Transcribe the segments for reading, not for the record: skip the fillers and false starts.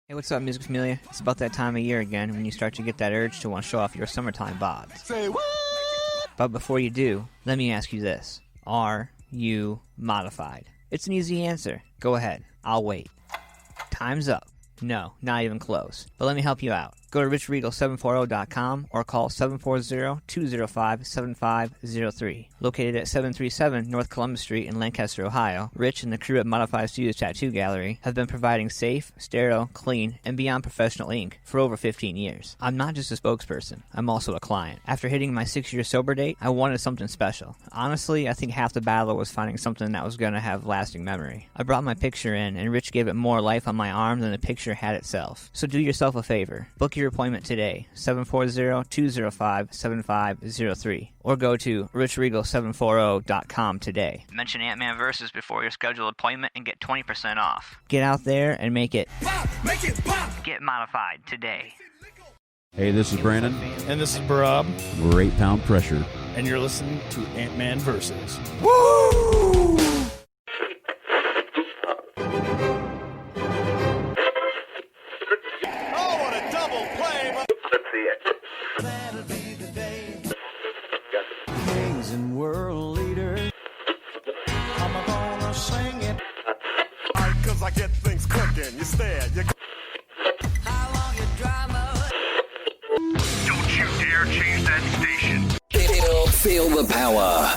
Hey, what's up, Music Familia? It's about that time of year again when you start to get that urge to want to show off your summertime bods. Say what? But before you do, let me ask you this. Are you modified? It's an easy answer. Go ahead. I'll wait. Time's up. No, not even close. But let me help you out. Go to richregal740.com or call 740-205-7503. Located at 737 North Columbus Street in Lancaster, Ohio, Rich and the crew at Modified Studios Tattoo Gallery have been providing safe, sterile, clean, and beyond professional ink for over 15 years. I'm not just a spokesperson. I'm also a client. After hitting my 6-year sober date, I wanted something special. Honestly, I think half the battle was finding something that was going to have lasting memory. I brought my picture in, and Rich gave it more life on my arm than the picture had itself. So do yourself a favor. Book your appointment today, 740-205-7503, or go to richregal740.com today. Mention AntmanVs before your scheduled appointment and get 20% off. Get out there and make it pop! Make it pop! Get modified today. Hey, this is Brandon. And this is Barab. We're 8 Pound Pressure. And you're listening to AntmanVs. Woo! I get things cooking, you stare, you... How long your drama? Don't you dare change that station. Feel the power.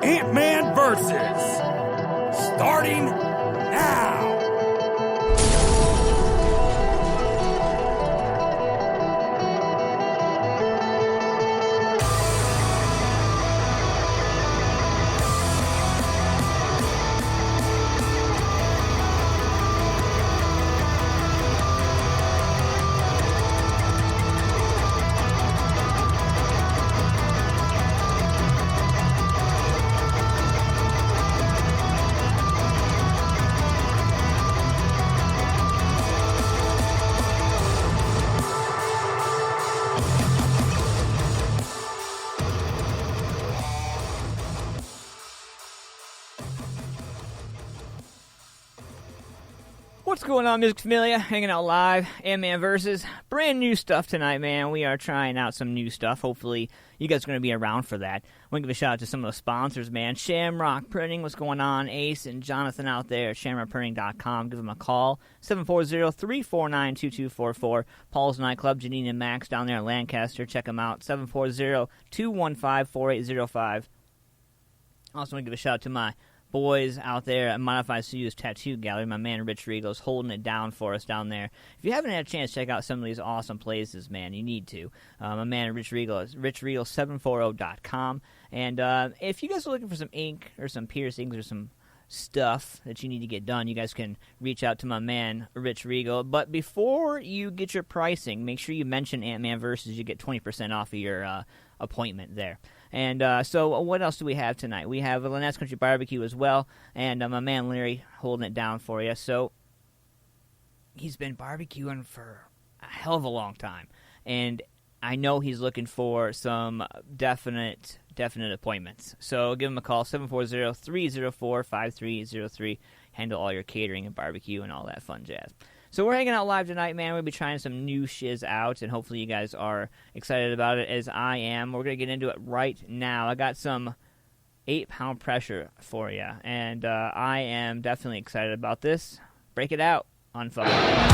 Ant-Man versus. Starting now. What's going on, Music Familia? Hanging out live, AntmanVs. Brand new stuff tonight, man. We are trying out some new stuff. Hopefully, you guys are going to be around for that. I want to give a shout out to some of the sponsors, man. Shamrock Printing, what's going on? Ace and Jonathan out there at shamrockprinting.com. Give them a call, 740-349-2244. Paul's Nightclub, Janine and Max down there in Lancaster. Check them out, 740-215-4805. Also want to give a shout out to my boys out there at Modified Studios Tattoo Gallery. My man Rich Regal is holding it down for us down there. If you haven't had a chance to check out some of these awesome places, man, you need to. My man Rich Regal is richregal740.com. And if you guys are looking for some ink or some piercings or some stuff that you need to get done, you guys can reach out to my man Rich Regal. But before you get your pricing, make sure you mention AntmanVs. You get 20% off of your appointment there. And so what else do we have tonight? We have a Lynettes Country BBQ as well, and my man Larry holding it down for you. So he's been barbecuing for a hell of a long time, and I know he's looking for some definite appointments. So give him a call, 740-304-5303. Handle all your catering and barbecue and all that fun jazz. So we're hanging out live tonight, man. We'll be trying some new shiz out, and hopefully you guys are excited about it as I am. We're going to get into it right now. I got some 8 Pound Pressure for you, and I am definitely excited about this. Break it out on fire.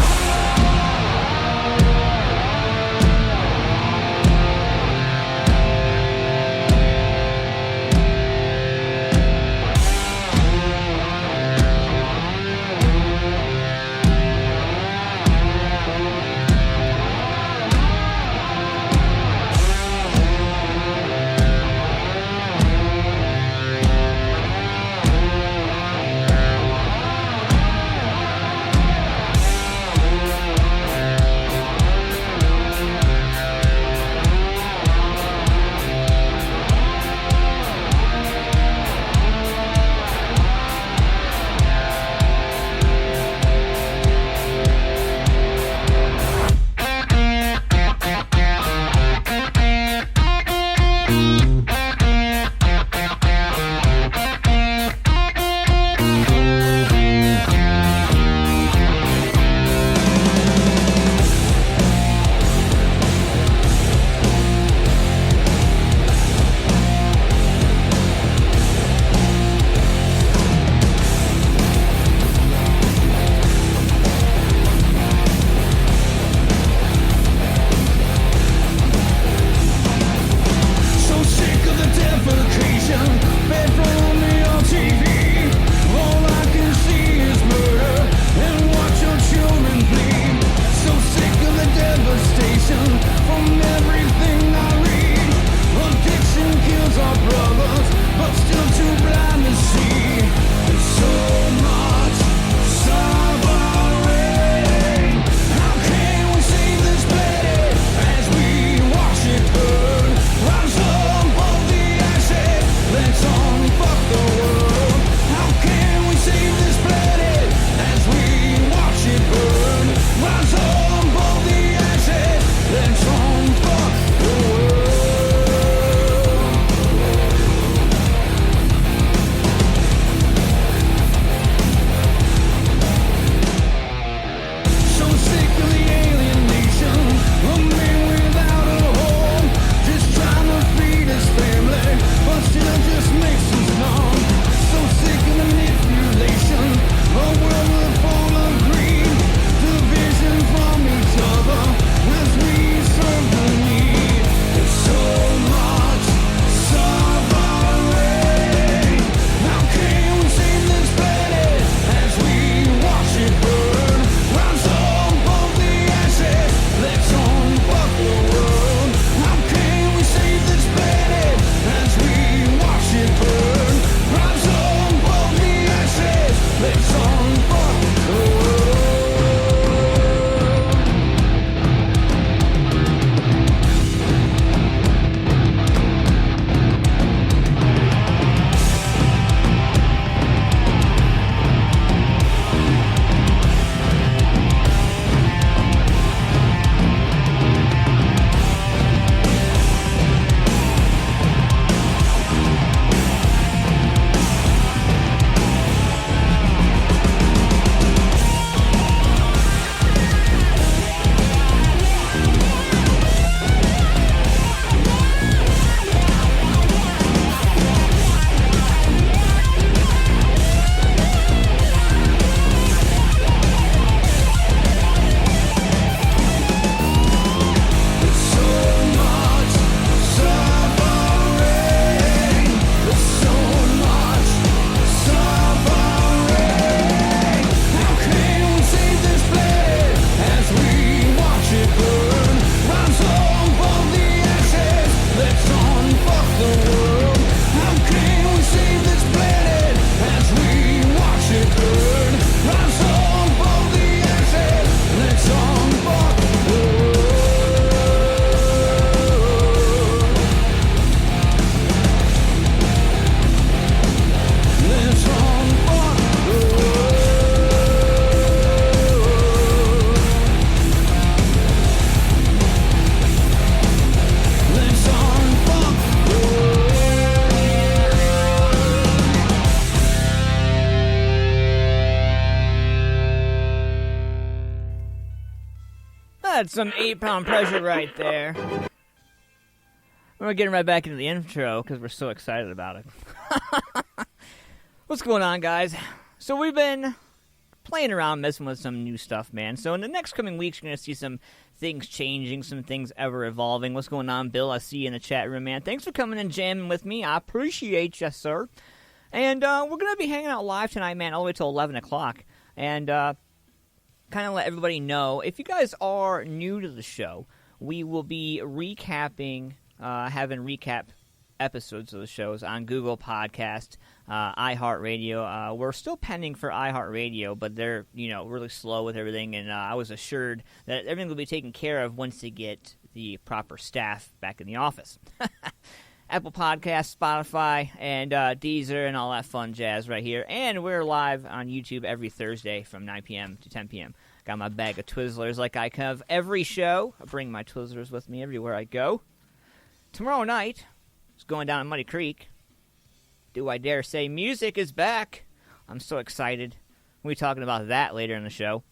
That's some 8-pound pressure right there. We're getting right back into the intro because we're so excited about it. What's going on, guys? So we've been playing around, messing with some new stuff, man. So in the next coming weeks, you're going to see some things changing, some things ever evolving. What's going on, Bill? I see you in the chat room, man. Thanks for coming and jamming with me. I appreciate you, sir. And we're going to be hanging out live tonight, man, all the way till 11 o'clock. And kind of let everybody know, if you guys are new to the show, we will be recapping, having recap episodes of the shows on Google Podcast, iHeartRadio. We're still pending for iHeartRadio, but they're, really slow with everything, and I was assured that everything will be taken care of once they get the proper staff back in the office. Apple Podcasts, Spotify, and Deezer, and all that fun jazz right here. And we're live on YouTube every Thursday from 9 p.m. to 10 p.m. Got my bag of Twizzlers like I have every show. I bring my Twizzlers with me everywhere I go. Tomorrow night, it's going down in Muddy Creek. Do I dare say music is back? I'm so excited. We'll be talking about that later in the show.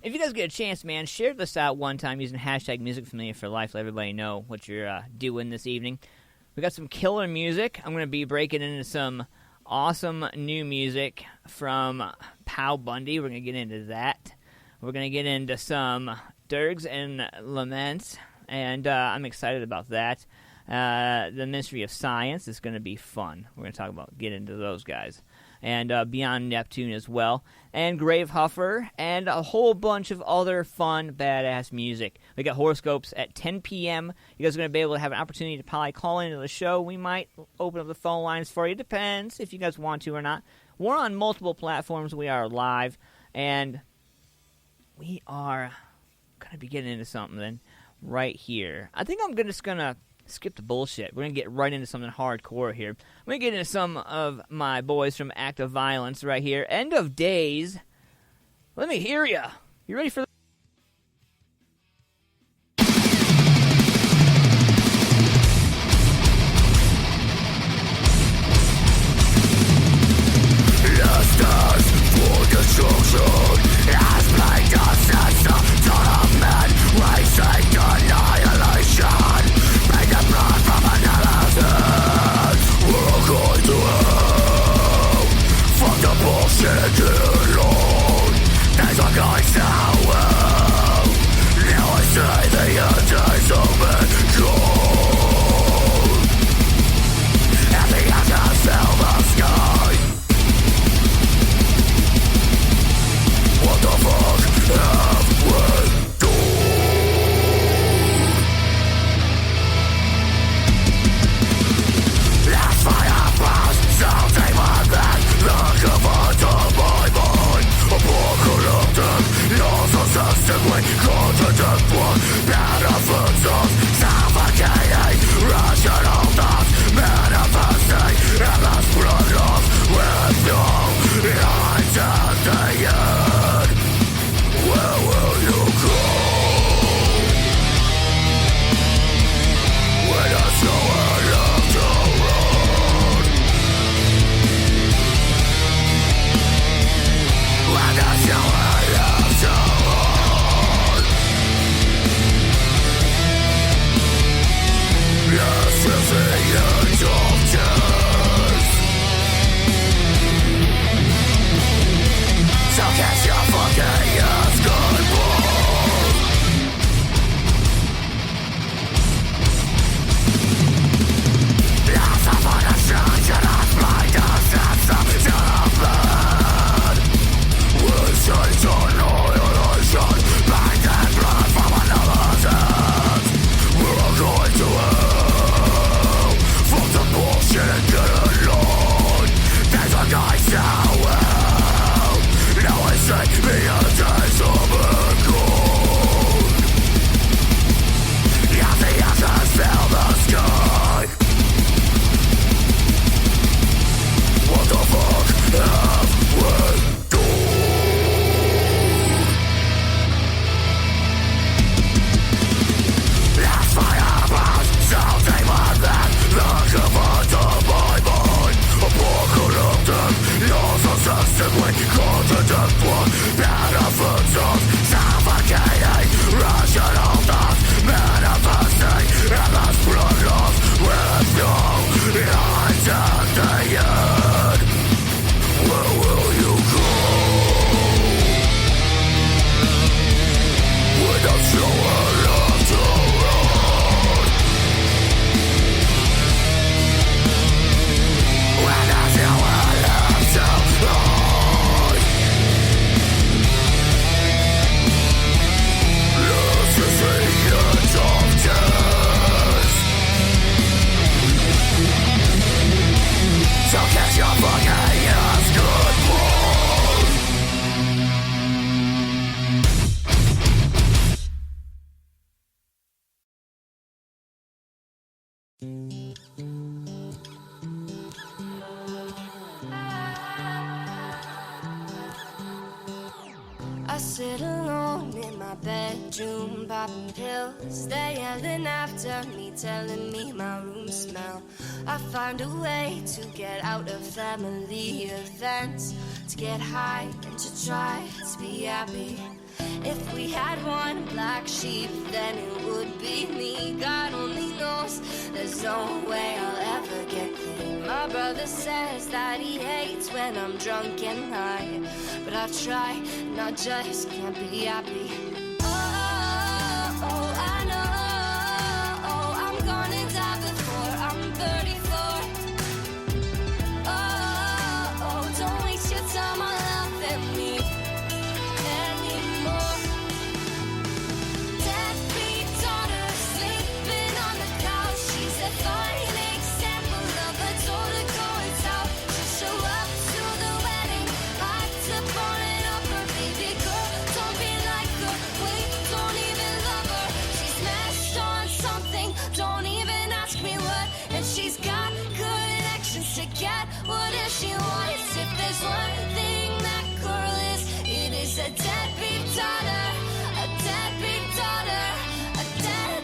If you guys get a chance, man, share this out one time using hashtag MusicFamiliaForLife. Let everybody know what you're doing this evening. We got some killer music. I'm going to be breaking into some awesome new music from Pow Bundy. We're going to get into that. We're going to get into some Dirges and Laments, and I'm excited about that. The Mystery of Science is going to be fun. We're going to get into those guys. And Beyond Neptune as well. And GraveHuffer, and a whole bunch of other fun, badass music. We got horoscopes at 10 p.m. You guys are going to be able to have an opportunity to probably call into the show. We might open up the phone lines for you. Depends if you guys want to or not. We're on multiple platforms. We are live. And we are going to be getting into something right here. I think I'm just going to skip the bullshit. We're going to get right into something hardcore here. I'm going to get into some of my boys from Act of Violence right here. End of Days. Let me hear ya. You ready for Simply contradict what benefits us, suffocating alone in my bedroom, popping pills. They yelling after me, telling me my room smell. I find a way to get out of family events, to get high and to try to be happy. If we had one black sheep, then it would be me. God only knows there's no way I'll ever get clean. My brother says that he hates when I'm drunk and high, but I've tried and I just can't be happy. Oh, I know, I'm gonna die before I'm 34. Oh, don't waste your time on loving me anymore. Deadbeat daughter sleeping on the couch. She's a fine example of a daughter going out to show up to the wedding. Hyped up on it up her baby girl. Don't be like her, wait, don't even love her. She's smashed on something, don't even ask me what. And she's got connections to get whatever she wants. If there's one thing that girl is, it is a deadbeat daughter. A deadbeat daughter. A dead.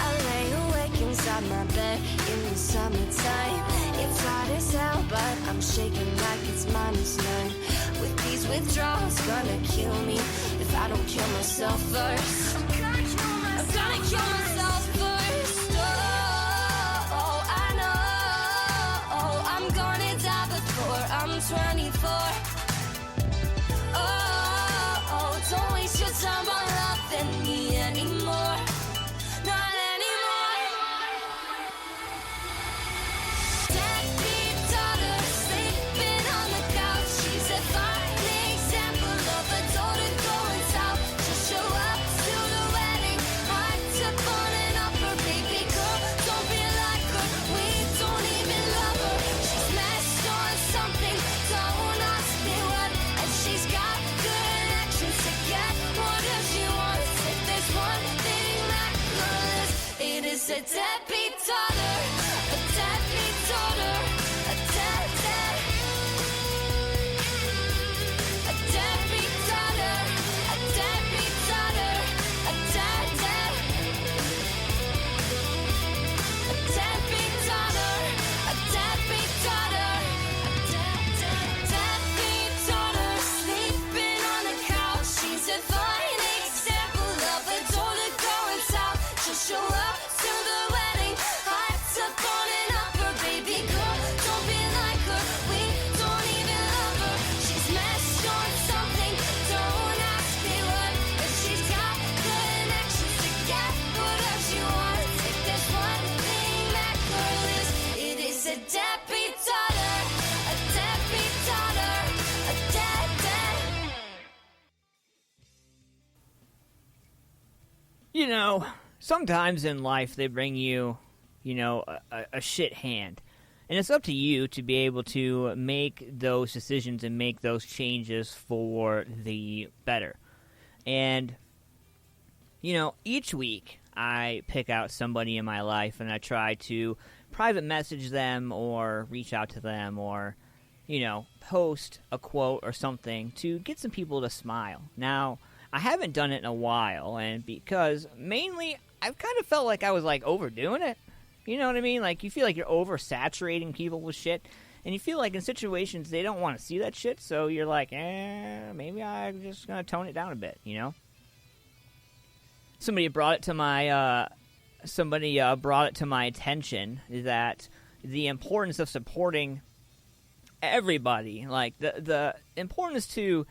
I lay awake inside my bed in the summertime. It's hot as hell, but I'm shaking like it's -9. With these withdrawals, gonna kill me if I don't kill myself first. I'm gonna kill myself first. Oh, I know. I'm gonna die before I'm 24. Oh, don't waste your time on loving me anymore. Not anymore. Deadbeat daughter sleeping on the couch. She's a fine example of a daughter going out to show up to the wedding. Hyped up on and up her baby girl. Don't be like her, we don't even love her. She's smashed on something, don't ask me what. And she's got connections to get whatever she wants. If there's one thing that girl is, it is a deadbeat daughter. A deadbeat daughter. A dead. A deadbeat daughter. A deadbeat daughter. A dead. A deadbeat daughter. A deadbeat daughter. A deadbeat daughter sleeping on the couch. She's a fine example of a daughter going out to show up to the wedding. Hyped up on and up her baby girl. Don't be like her, we don't even love her. She's smashed on something, don't ask me what. But she's got connections to get whatever she wants. If there's one thing that girl is, it is a deadbeat daughter. A deadbeat daughter. A dead. You know, sometimes in life they bring you, a shit hand. And it's up to you to be able to make those decisions and make those changes for the better. And, each week I pick out somebody in my life and I try to private message them or reach out to them or, post a quote or something to get some people to smile. Now, I haven't done it in a while, and because mainly I've kind of felt like I was overdoing it. You know what I mean? Like, you feel like you're oversaturating people with shit, and you feel like in situations they don't want to see that shit, so you're like, maybe I'm just gonna tone it down a bit, Somebody brought it to my attention that the importance of supporting everybody, like the importance to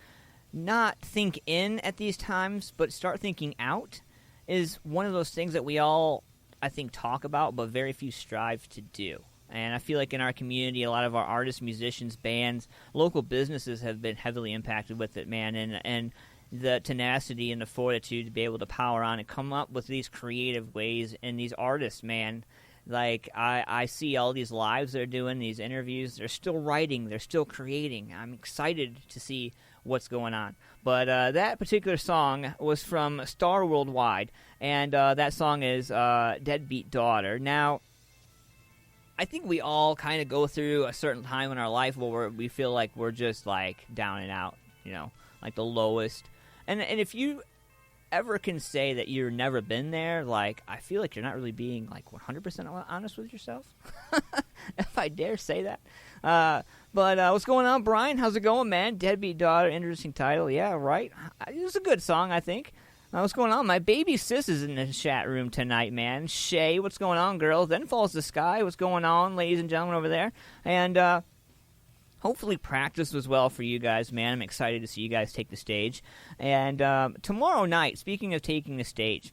not think in at these times, but start thinking out, is one of those things that we all, I think, talk about, but very few strive to do. And I feel like in our community, a lot of our artists, musicians, bands, local businesses have been heavily impacted with it, man. And the tenacity and the fortitude to be able to power on and come up with these creative ways. And these artists, man, like I see all these lives they're doing, these interviews, they're still writing, they're still creating. I'm excited to see what's going on. But that particular song was from Star Worldwide, and that song is Deadbeat Daughter. Now, I think we all kind of go through a certain time in our life where we feel like we're just, like, down and out, like the lowest And if you ever can say that you've never been there, like, I feel like you're not really being, like, 100% honest with yourself. If I dare say that. But what's going on, Brian? How's it going, man? Deadbeat Daughter, interesting title. Yeah, right. It's a good song, I think. What's going on? My baby sis is in the chat room tonight, man. Shay, what's going on, girl? Then Falls the Sky. What's going on, ladies and gentlemen, over there? And hopefully practice was well for you guys, man. I'm excited to see you guys take the stage. And tomorrow night, speaking of taking the stage,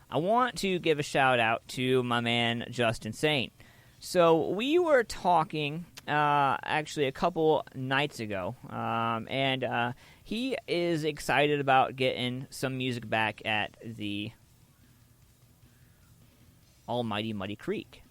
I want to give a shout-out to my man, Justin Saint. So we were talking actually a couple nights ago, and he is excited about getting some music back at the almighty Muddy Creek.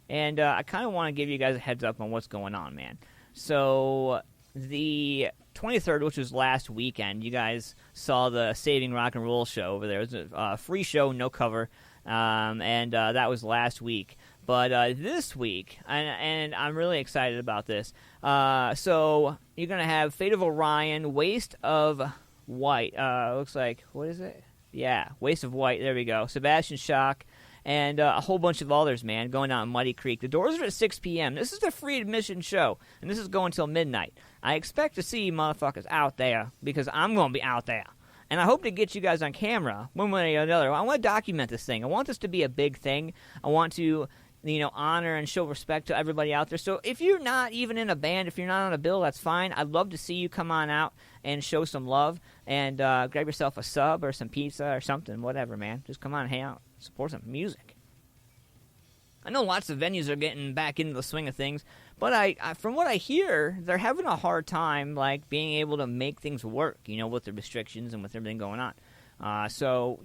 And I kind of want to give you guys a heads up on what's going on, man. So the 23rd, which was last weekend, you guys saw the Saving Rock and Roll show over there. It was a free show, no cover, and that was last week. But this week, and I'm really excited about this, so you're going to have Fate of Orion, Waste of White, looks like, what is it? Yeah, Waste of White, there we go. Sebastian Shock, and a whole bunch of others, man, going out in Muddy Creek. The doors are at 6 p.m. This is the free admission show, and this is going until midnight. I expect to see motherfuckers out there, because I'm going to be out there. And I hope to get you guys on camera, one way or another. I want to document this thing. I want this to be a big thing. I want to, honor and show respect to everybody out there. So if you're not even in a band, if you're not on a bill, that's fine. I'd love to see you come on out and show some love and grab yourself a sub or some pizza or something, whatever, man. Just come on and hang out. Support some music. I know lots of venues are getting back into the swing of things, but I from what I hear, they're having a hard time, like, being able to make things work, with the restrictions and with everything going on. So,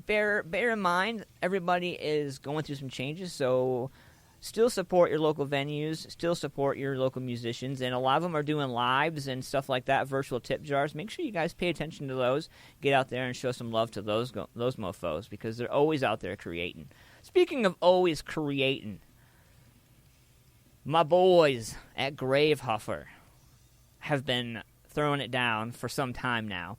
bear in mind, everybody is going through some changes, so still support your local venues, still support your local musicians, and a lot of them are doing lives and stuff like that, virtual tip jars. Make sure you guys pay attention to those. Get out there and show some love to those mofos, because they're always out there creating. Speaking of always creating, my boys at GraveHuffer have been throwing it down for some time now.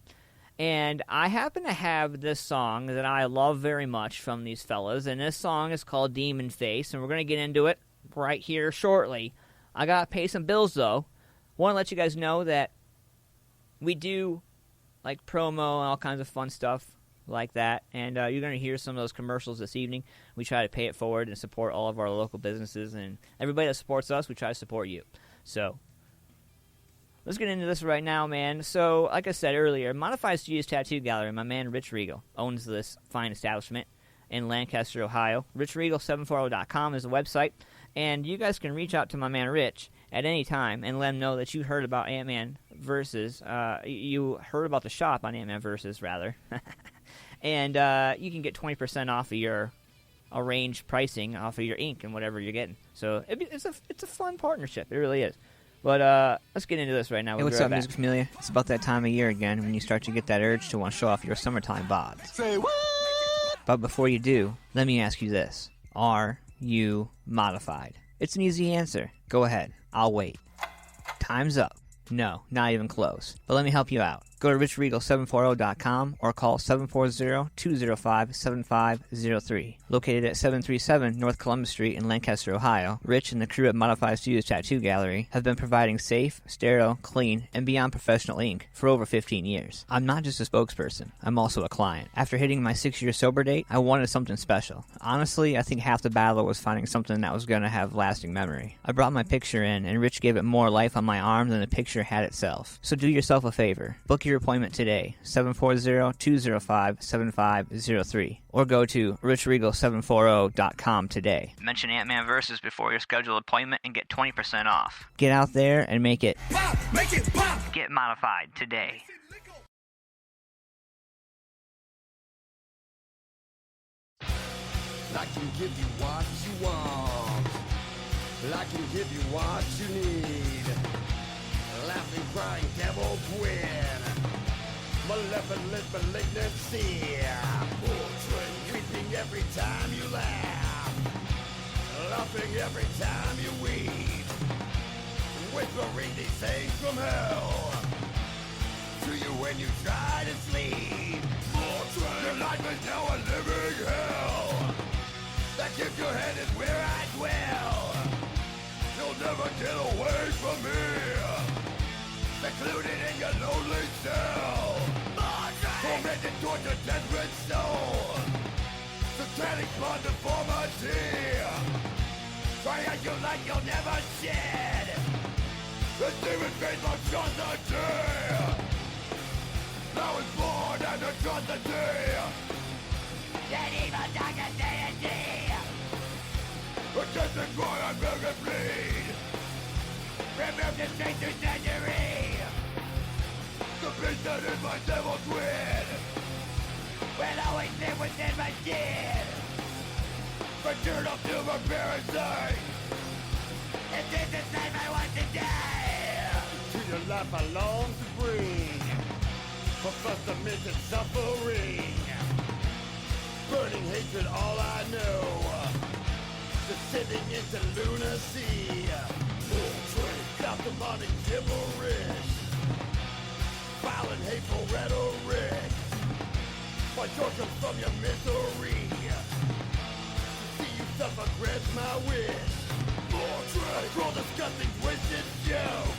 And I happen to have this song that I love very much from these fellas, and this song is called Demon Face, and we're going to get into it right here shortly. I got to pay some bills, though. Want to let you guys know that we do, like, promo and all kinds of fun stuff like that, and you're going to hear some of those commercials this evening. We try to pay it forward and support all of our local businesses, and everybody that supports us, we try to support you. So let's get into this right now, man. So, like I said earlier, Modified Studios Tattoo Gallery, my man Rich Regal owns this fine establishment in Lancaster, Ohio. RichRegal740.com is the website, and you guys can reach out to my man Rich at any time and let him know that you heard about Ant-Man Versus. You heard about the shop on Ant-Man Versus, rather. And you can get 20% off of your arranged pricing off of your ink and whatever you're getting. So it's a fun partnership. It really is. But let's get into this right now. Hey, what's up, Music Familia? It's about that time of year again when you start to get that urge to want to show off your summertime bods. Say what? But before you do, let me ask you this. Are you modified? It's an easy answer. Go ahead. I'll wait. Time's up. No, not even close. But let me help you out. Go to richregal740.com or call 740-205-7503. Located at 737 North Columbus Street in Lancaster, Ohio, Rich and the crew at Modified Studios Tattoo Gallery have been providing safe, sterile, clean, and beyond professional ink for over 15 years. I'm not just a spokesperson. I'm also a client. After hitting my 6-year sober date, I wanted something special. Honestly, I think half the battle was finding something that was going to have lasting memory. I brought my picture in, and Rich gave it more life on my arm than the picture had itself. So do yourself a favor. Book your appointment today, 740-205-7503, or go to richregal740.com today. Mention Ant-Man Versus before your scheduled appointment and get 20% off. Get out there and make it pop! Make it pop! Get modified today. I can give you what you want. I can give you what you need. Laughing, crying, devil twin. Malevolent malignancy. Portrait creeping every time you laugh. Laughing every time you weep. Whispering these things from hell. to you when you try to sleep. Your life is now a living hell. That gives your head is where I dwell. You'll never get away from me. Secluded in your lonely cell. Tormented towards your desperate soul. Satanic blood deformity. Triangulate you'll never shed. The demon face of atrocity. Now is born and atrocity. That evil darkness deity. Against the cry I beg and bleed. Remove the straight to surgery. The beast that is my devil's twin will always live within my skin. Return up to my parasite. If this is life I want to die. To your life I long to bring. For first amidst suffering. Burning hatred all I know. Descending into lunacy. Demonic gibberish. Foul and hateful rhetoric. My joy comes from your misery. See you suffer grants my wish. I draw disgusting twisted joke.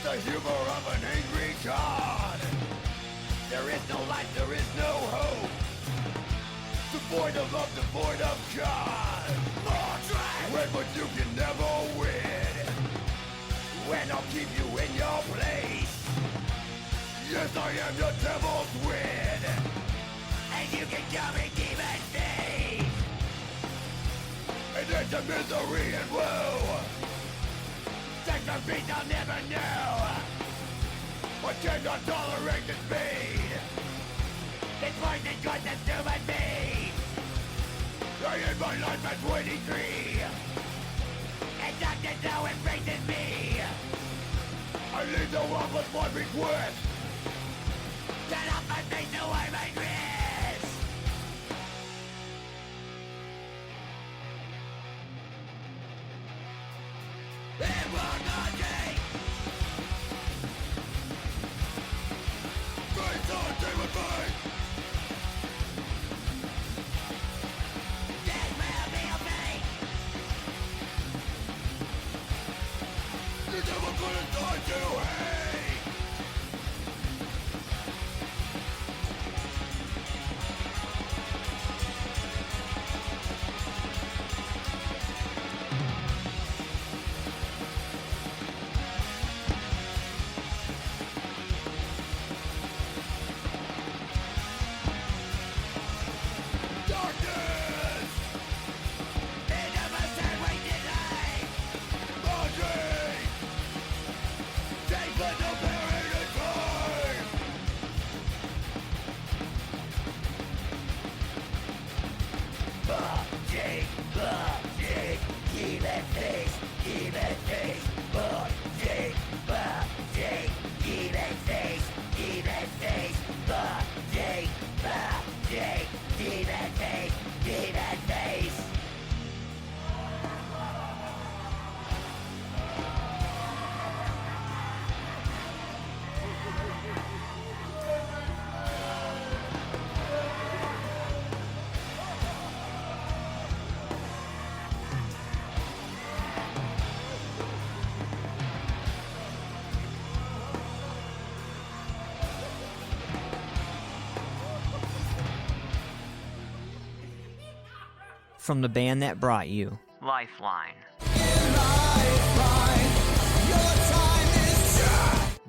The humor of an angry God. There is no life, there is no hope. Devoid of love, devoid of God. When but you can never win. When I'll keep you in your place. Yes, I am your devil's twin. And you can call me demon face. And into misery and woe. Sex and peace I'll never know. I cannot tolerate this pain. This poison consumes me. I end my life at 23. And darkness now embraces me. I leave the world with one request. Get off my face away my wrist. It will not take. Face on demon face. This will be a fate. The devil couldn't touch you, hey. From the band that brought you Lifeline.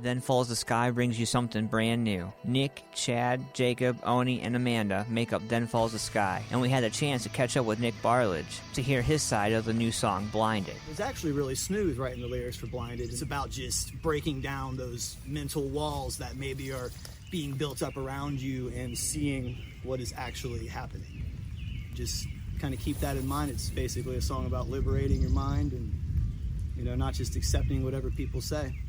Then Falls the Sky brings you something brand new. Nick, Chad, Jacob, Oni, and Amanda make up Then Falls the Sky, and we had a chance to catch up with Nick Barlage to hear his side of the new song Blinded. It was actually really smooth writing the lyrics for Blinded. It's about just breaking down those mental walls that maybe are being built up around you and seeing what is actually happening. Just kind of keep that in mind. It's basically a song about liberating your mind and, not just accepting whatever people say.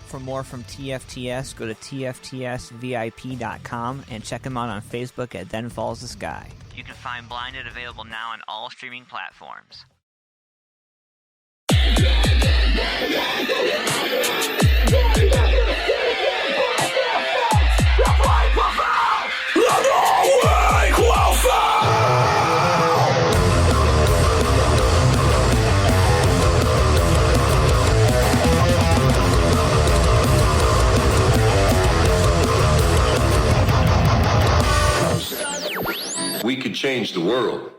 For more from TFTS, go to tftsvip.com and check them out on Facebook at Then Falls the Sky. You can find Blinded available now on all streaming platforms. we could change the world.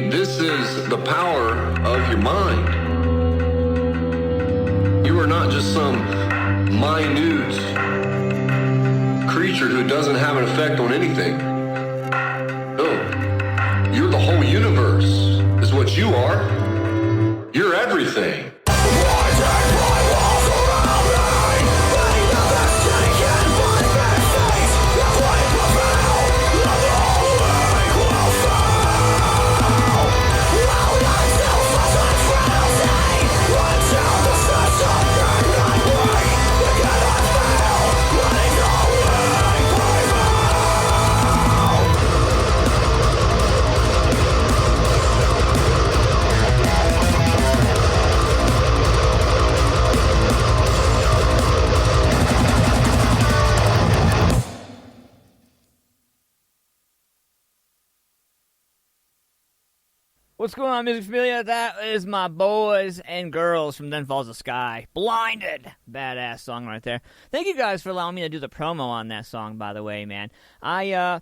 This is the power of your mind. You are not just some minute creature who doesn't have an effect on anything. No, you're the whole universe, is what you are. You're everything. What's going on, Music Familia? That is my boys and girls from Then Falls the Sky. Blinded! Badass song right there. Thank you guys for allowing me to do the promo on that song, by the way, man. I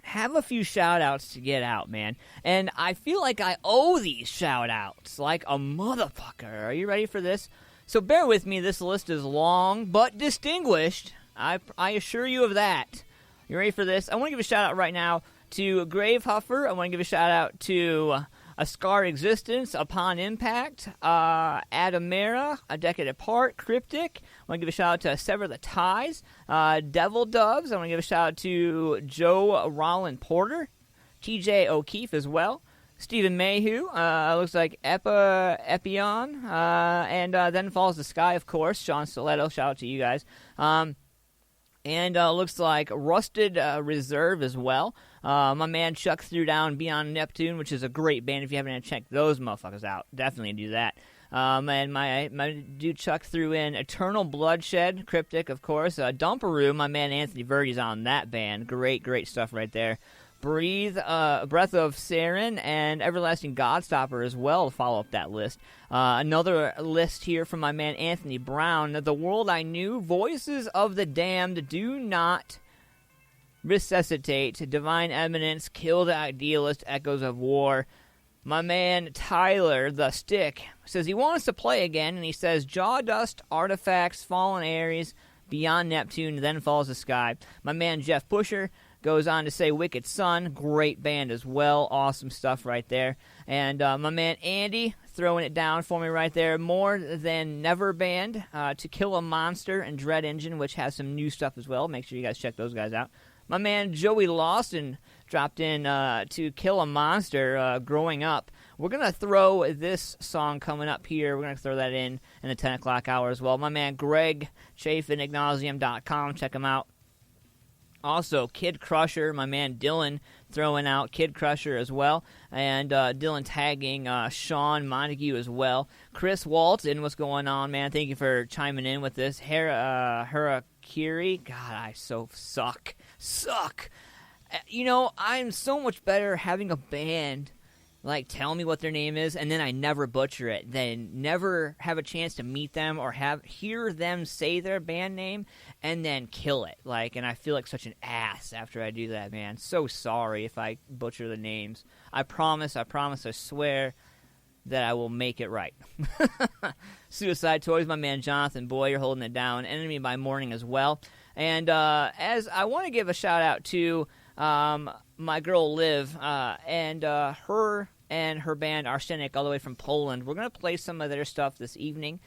have a few shout-outs to get out, man. And I feel like I owe these shout-outs like a motherfucker. Are you ready for this? So bear with me. This list is long but distinguished. I assure you of that. You ready for this? I want to give a shout-out right now to GraveHuffer. I want to give a shout-out to A Scar Existence, Upon Impact, Adamera, A Decade Apart, Cryptic. I want to give a shout-out to Sever the Ties, Devil Doves. I want to give a shout-out to Joe Rollin Porter, TJ O'Keefe as well, Stephen Mayhew, looks like Epion, and Then Falls the Sky, of course. Sean Stiletto, shout out to you guys. And looks like Rusted Reserve as well. My man Chuck threw down Beyond Neptune, which is a great band. If you haven't checked those motherfuckers out, definitely do that. And my dude Chuck threw in Eternal Bloodshed, Cryptic, of course. Dumperoo, my man Anthony Verdi's on that band. Great stuff right there. Breathe, Breath of Saren, and Everlasting Godstopper as well to follow up that list. Another list here from my man Anthony Brown. The World I Knew, Voices of the Damned, Do Not Resuscitate, Divine Eminence, Kill the Idealist, Echoes of War. My man Tyler, The Stick, says he wants to play again, and he says Jawdust, Artifacts, Fallen Ares, Beyond Neptune, Then Falls the Sky. My man Jeff Pusher goes on to say Wicked Sun, great band as well, awesome stuff right there. And my man Andy throwing it down for me right there, More Than Never band, To Kill a Monster, and Dread Engine, which has some new stuff as well. Make sure you guys check those guys out. My man Joey Lawson dropped in To Kill a Monster, Growing Up. We're going to throw this song coming up here. We're going to throw that in the 10 o'clock hour as well. My man Greg ChaffinIgnosium.com, check him out. Also, Kid Crusher, my man Dylan throwing out Kid Crusher as well. And Dylan tagging Sean Montague as well. Chris Walton, what's going on, man? Thank you for chiming in with this. Harakiri, God, I so suck. You know, I'm so much better having a band like tell me what their name is, and then I never butcher it, then never have a chance to meet them or hear them say their band name and then kill it. And I feel like such an ass after I do that, man. So sorry if I butcher the names. I promise, I swear that I will make it right. Suicide Toys, my man Jonathan, boy, you're holding it down. Enemy by Morning as well. And as I want to give a shout out to my girl Liv and her band Arsenic all the way from Poland. We're going to play some of their stuff this evening.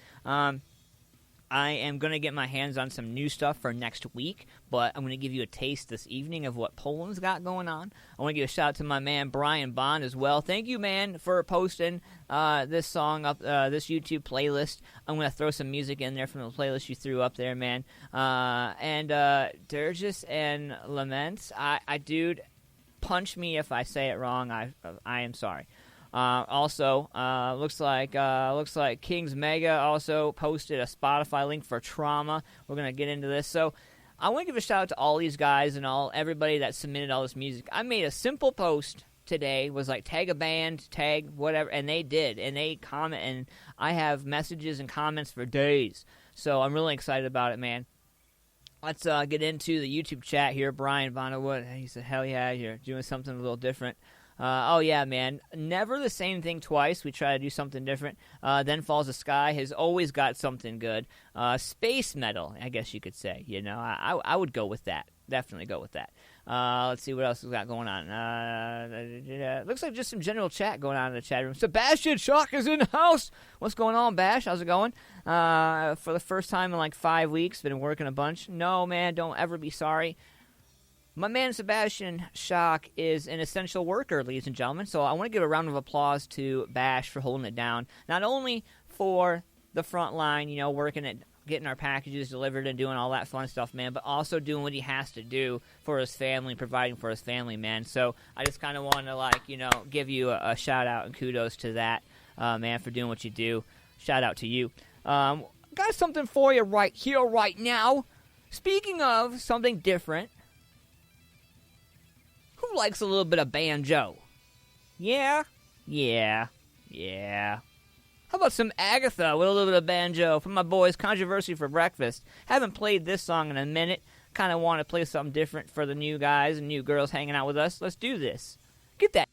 I am going to get my hands on some new stuff for next week, but I'm going to give you a taste this evening of what Poland's got going on. I want to give a shout out to my man Brian Bond as well. Thank you, man, for posting this song up, this YouTube playlist. I'm going to throw some music in there from the playlist you threw up there, man. And Dirges and Laments. Dude, punch me if I say it wrong. I am sorry. Also, looks like King's Mega also posted a Spotify link for Trauma. We're gonna get into this. So I want to give a shout out to all these guys and everybody that submitted all this music. I made a simple post today, was like tag a band, tag whatever, and they did, and they comment, and I have messages and comments for days. So I'm really excited about it, man. Let's get into the YouTube chat here. Brian Vonnewood, he said, hell yeah, you're doing something a little different. Oh, yeah, man. Never the same thing twice. We try to do something different. Then Falls the Sky has always got something good. Space Metal, I guess you could say. You know, I would go with that. Definitely go with that. Let's see what else we got going on. Looks like just some general chat going on in the chat room. Sebastian Shock is in the house. What's going on, Bash? How's it going? For the first time in like 5 weeks, been working a bunch. No, man, don't ever be sorry. My man Sebastian Shock is an essential worker, ladies and gentlemen, so I want to give a round of applause to Bash for holding it down, not only for the front line, you know, working at getting our packages delivered and doing all that fun stuff, man, but also doing what he has to do for his family, providing for his family, man. So I just kind of want to, like, you know, give you a shout-out and kudos to that, man, for doing what you do. Shout-out to you. Got something for you right here, right now. Speaking of something different, who likes a little bit of banjo? Yeah. How about some Agatha with a little bit of banjo from my boys Controversy for Breakfast? Haven't played this song in a minute. Kind of want to play something different for the new guys and new girls hanging out with us. Let's do this. Get that.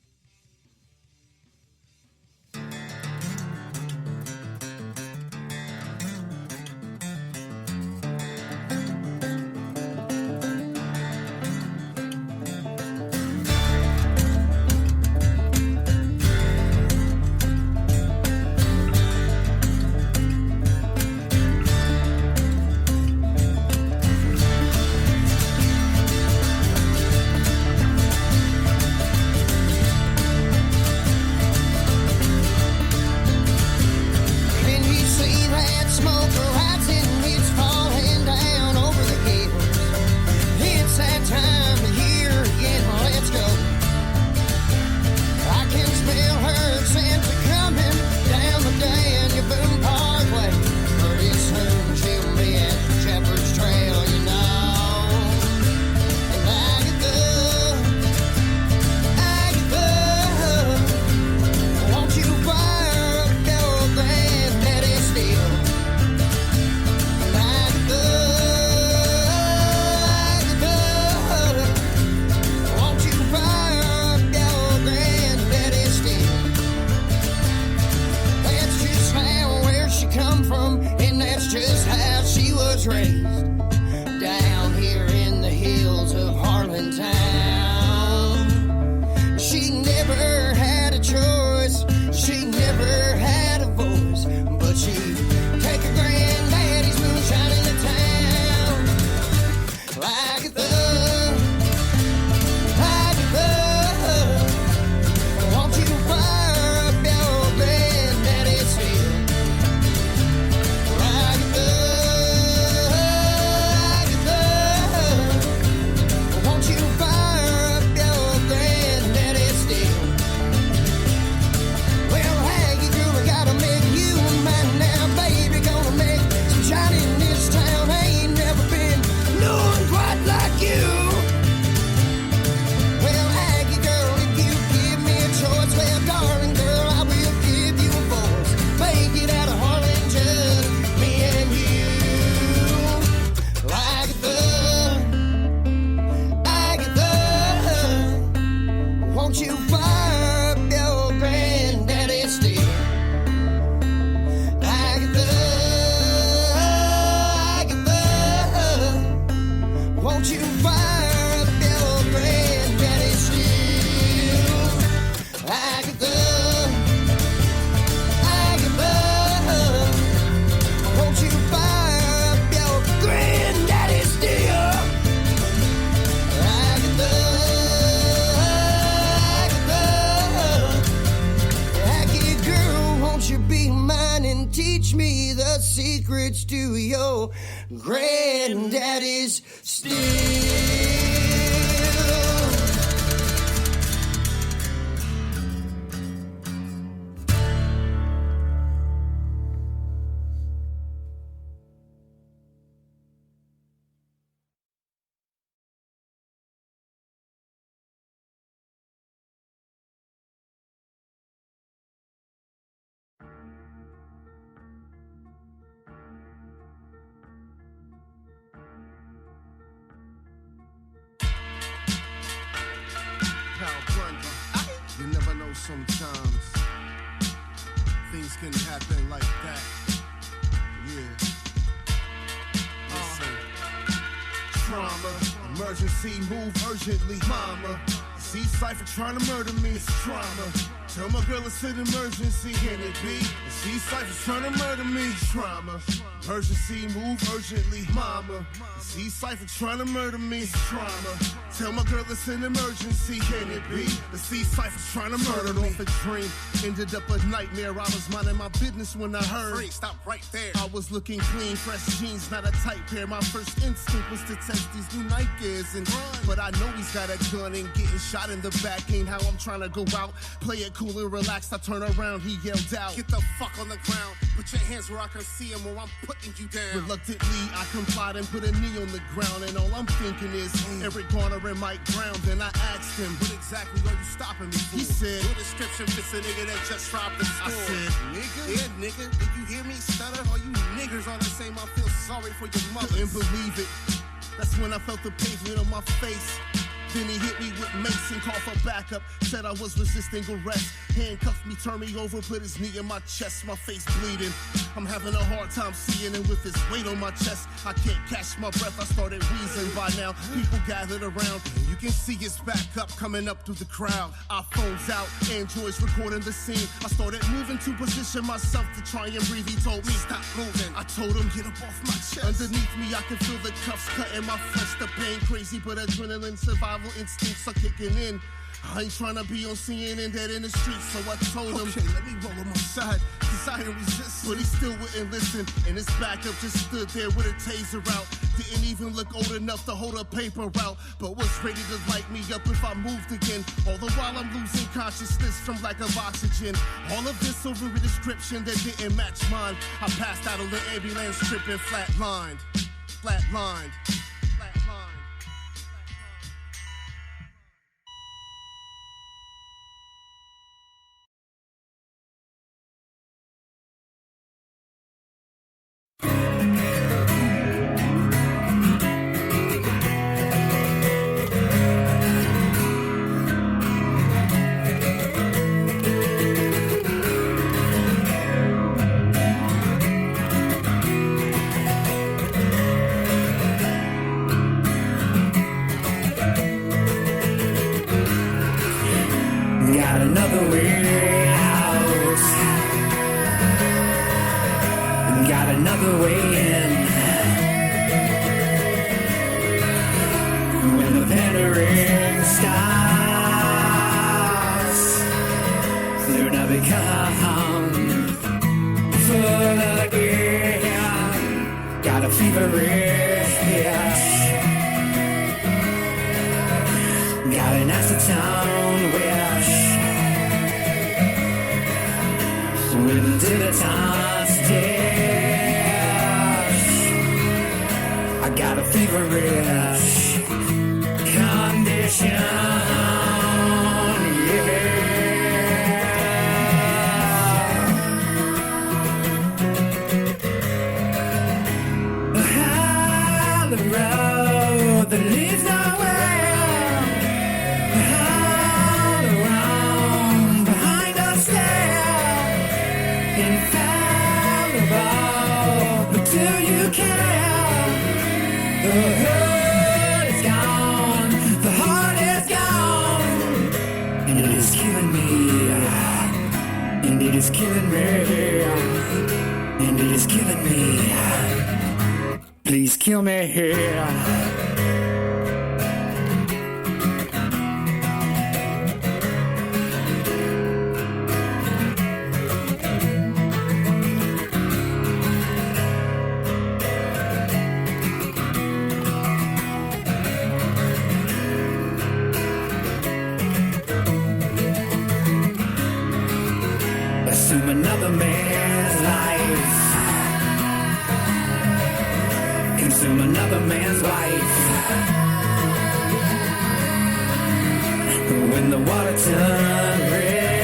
teach me the secrets to your granddaddy's still. You never know, sometimes things can happen like that. Yeah. Listen. Trauma, emergency, move urgently, mama. See Cypher trying to murder me, it's trauma. Tell my girl it's an emergency, can it be? See Cypher's trying to murder me, trauma. Emergency, move urgently, mama. See Cypher trying to murder me, it's trauma. Tell my girl it's an emergency, can it be? The see Cypher's trying to murder me. Off a dream, ended up a nightmare. I was minding my business when I heard. Freak, stop right there. I was looking clean, fresh jeans, not a tight pair. My first instinct was to test these new Nite gears and run. But I know he's got a gun and getting shot in the back ain't how I'm trying to go out. Play it cool and relaxed. I turn around, he yelled out, "Get the fuck on the ground. Put your hands where I can see him or I'm putting you down." Reluctantly, I complied and put a knee on the ground. And all I'm thinking is, Eric Garner and Mike Brown. Then I asked him, "What exactly are you stopping me for?" He said, "Your description fits a nigga that just robbed the store." I said, "Nigga? Yeah, nigga. Did you hear me stutter? All you niggers are the same. I feel sorry for your mother." Couldn't believe it. That's when I felt the pavement on my face. Then he hit me with mace and called for backup. Said I was resisting arrest. Handcuffed me, turned me over, put his knee in my chest, my face bleeding. I'm having a hard time seeing, and with his weight on my chest, I can't catch my breath. I started wheezing. By now, people gathered around. You can see his back up coming up through the crowd. Our phones out, Androids recording the scene. I started moving to position myself to try and breathe. He told me, "Stop moving." I told him, "Get up off my chest." Underneath me, I can feel the cuffs cutting my flesh. The pain crazy, but adrenaline survival instincts are kicking in. I ain't trying to be on CNN dead in the streets, so I told him, "Okay, let me roll on my side, cause I ain't resist." But he still wouldn't listen, and his backup just stood there with a taser out. Didn't even look old enough to hold a paper out, but was ready to light me up if I moved again. All the while I'm losing consciousness from lack of oxygen. All of this over a description that didn't match mine. I passed out on the ambulance tripping, flatlined. Got another way out. Got another way in. When the pandering stops, soon I become full again. Got a feverish itch. Got an acetone wish. Swim to the toss dish. I got a feverish condition. Behind the road that leads nowhere. The hood is gone, the heart is gone, and it is killing me, and it is killing me, and it is killing me. Please kill me here. consume another man's life. Consume another man's life. When the water turned red,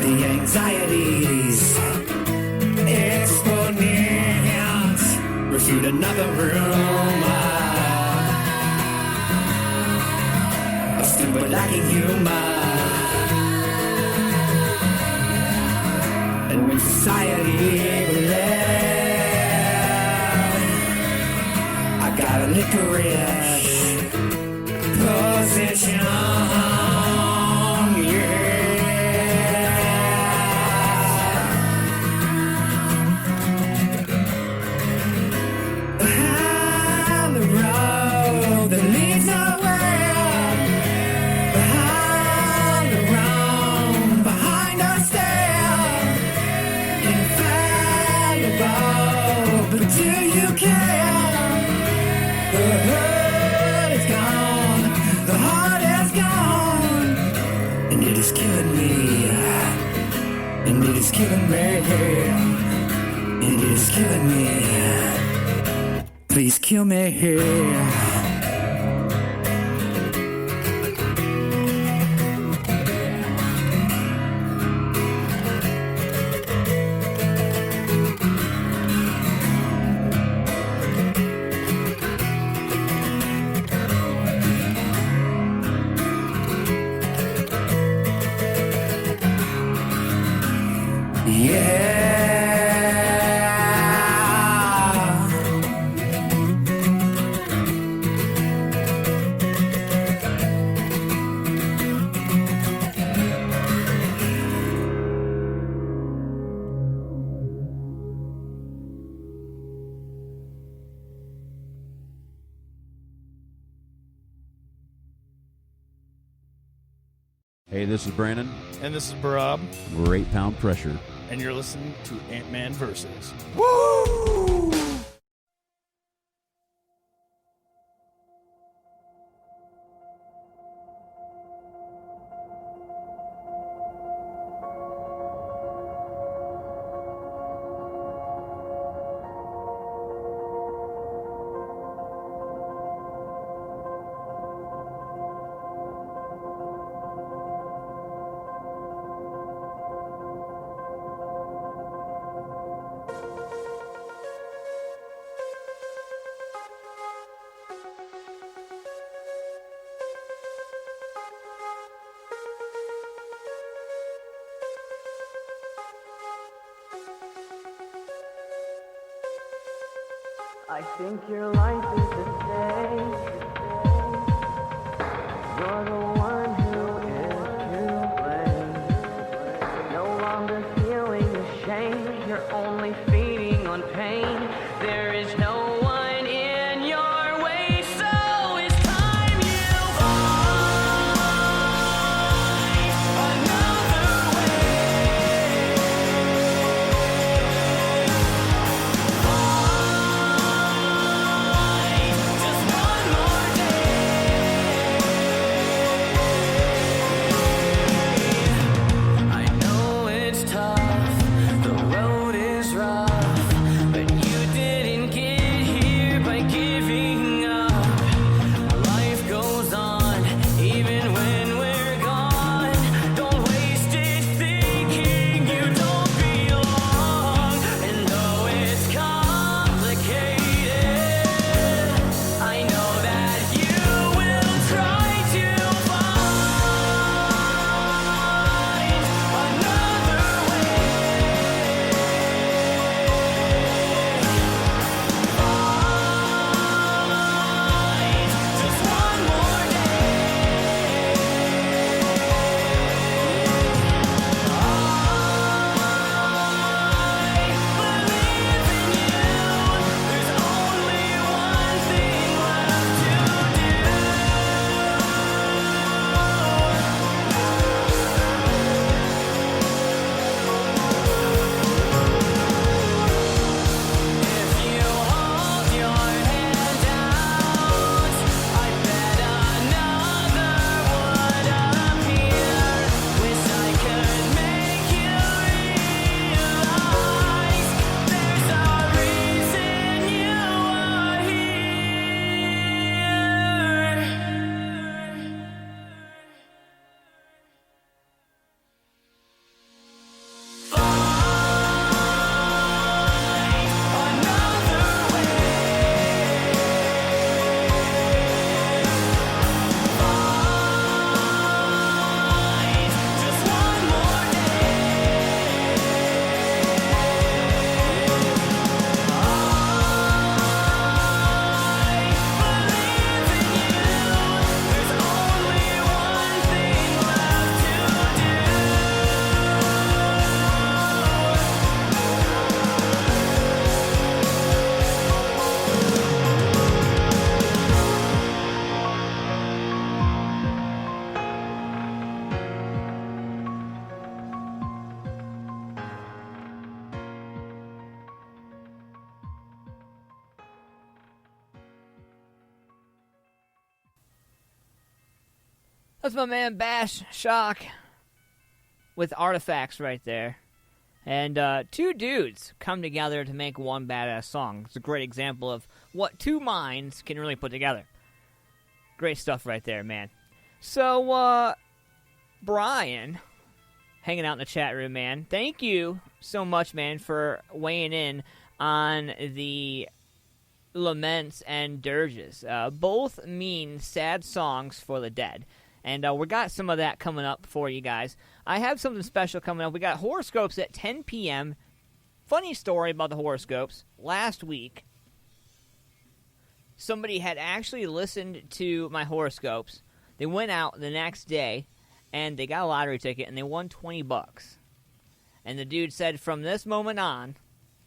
the anxieties exponent refute another rumor of stupid lacking humor. And when society left, I got a licorice position, behind the road that leads nowhere, behind the road, behind our stare, infallible, but do you care? The hurt is gone, the heart is gone, and it is killing me, and it is killing me, and it is killing me. Please kill me here. Hey, this is Brandon. And this is Rob. We're 8 Pound Pressure. And you're listening to AntmanVs. Woo! I think your life is to stay. You're the one who is to blame. No longer feeling ashamed. You're only feeding on pain. There is no one in your way, so it's time you find another way. Just one more day. I know it's tough, the road is rough, but you That's my man Bash Shock with Artifacts right there. And two dudes come together to make one badass song. It's a great example of what two minds can really put together. Great stuff right there, man. So, Brian, hanging out in the chat room, man. Thank you so much, man, for weighing in on the Laments and Dirges. Both mean sad songs for the dead. And we got some of that coming up for you guys. I have something special coming up. We got horoscopes at 10 p.m. Funny story about the horoscopes. Last week, somebody had actually listened to my horoscopes. They went out the next day, and they got a lottery ticket, and they won $20. And the dude said, from this moment on,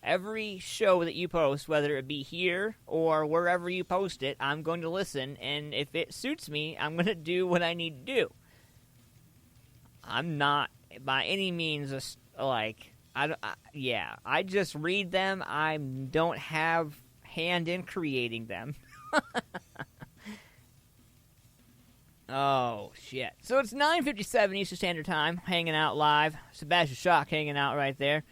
every show that you post, whether it be here or wherever you post it, I'm going to listen, and if it suits me, I'm going to do what I need to do. I'm not, by any means, I just read them. I don't have hand in creating them. Oh, shit. So it's 9:57 Eastern Standard Time, hanging out live. Sebastian Shock hanging out right there.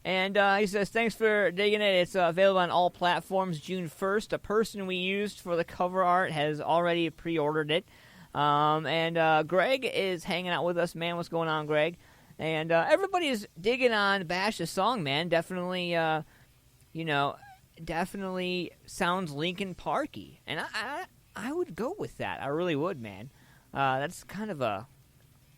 And he says, thanks for digging it. It's available on all platforms June 1st. A person we used for the cover art has already pre-ordered it. And Greg is hanging out with us, man. What's going on, Greg? And everybody's digging on Bash's song, man. Definitely, definitely sounds Linkin Parky. And I would go with that. I really would, man. That's kind of a...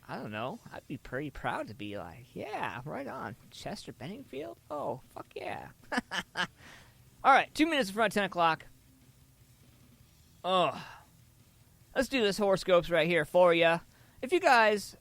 I don't know. I'd be pretty proud to be like, yeah, right on. Chester Benningfield? Oh, fuck yeah. All right, 2 minutes in front of 10 o'clock. Oh, let's do this horoscopes right here for you. If you guys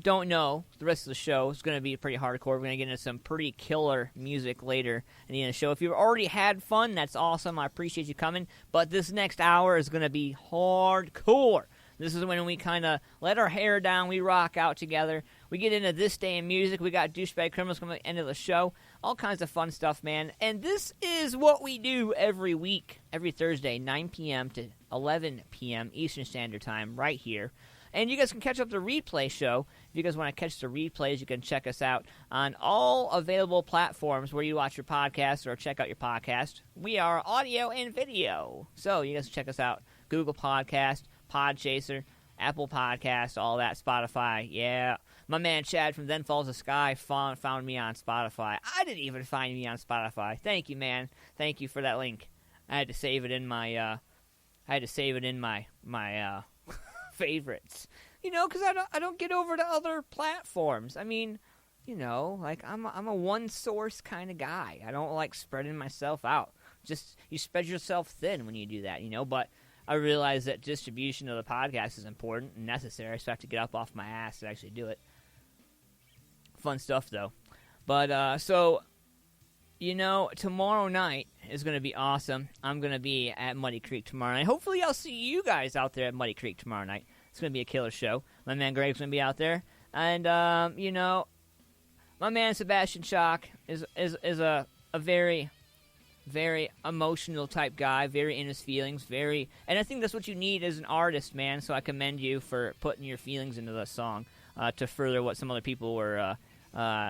don't know, the rest of the show is going to be pretty hardcore. We're going to get into some pretty killer music later in the end of the show. If you've already had fun, that's awesome. I appreciate you coming. But this next hour is going to be hardcore. This is when we kind of let our hair down. We rock out together. We get into this day in music. We got Douchebag Criminals coming at the end of the show. All kinds of fun stuff, man. And this is what we do every week, every Thursday, 9 p.m. to 11 p.m. Eastern Standard Time, right here. And you guys can catch up the replay show. If you guys want to catch the replays, you can check us out on all available platforms where you watch your podcast or check out your podcast. We are audio and video. So you guys can check us out. Google Podcast, Podchaser, Apple Podcast, all that, Spotify. Yeah. My man Chad from Then Falls the Sky found me on Spotify. I didn't even find me on Spotify. Thank you, man. Thank you for that link. I had to save it in my favorites. You know, because I don't get over to other platforms. I mean, you know, like I'm a one source kind of guy. I don't like spreading myself out. Just you spread yourself thin when you do that, you know, but I realize that distribution of the podcast is important and necessary, so I have to get up off my ass to actually do it. Fun stuff, though. But, so, you know, tomorrow night is going to be awesome. I'm going to be at Muddy Creek tomorrow night. Hopefully I'll see you guys out there at Muddy Creek tomorrow night. It's going to be a killer show. My man Greg's going to be out there. And, you know, my man Sebastian Shock is a very... very emotional type guy, very in his feelings, and I think that's what you need as an artist, man, so I commend you for putting your feelings into the song to further what some other people were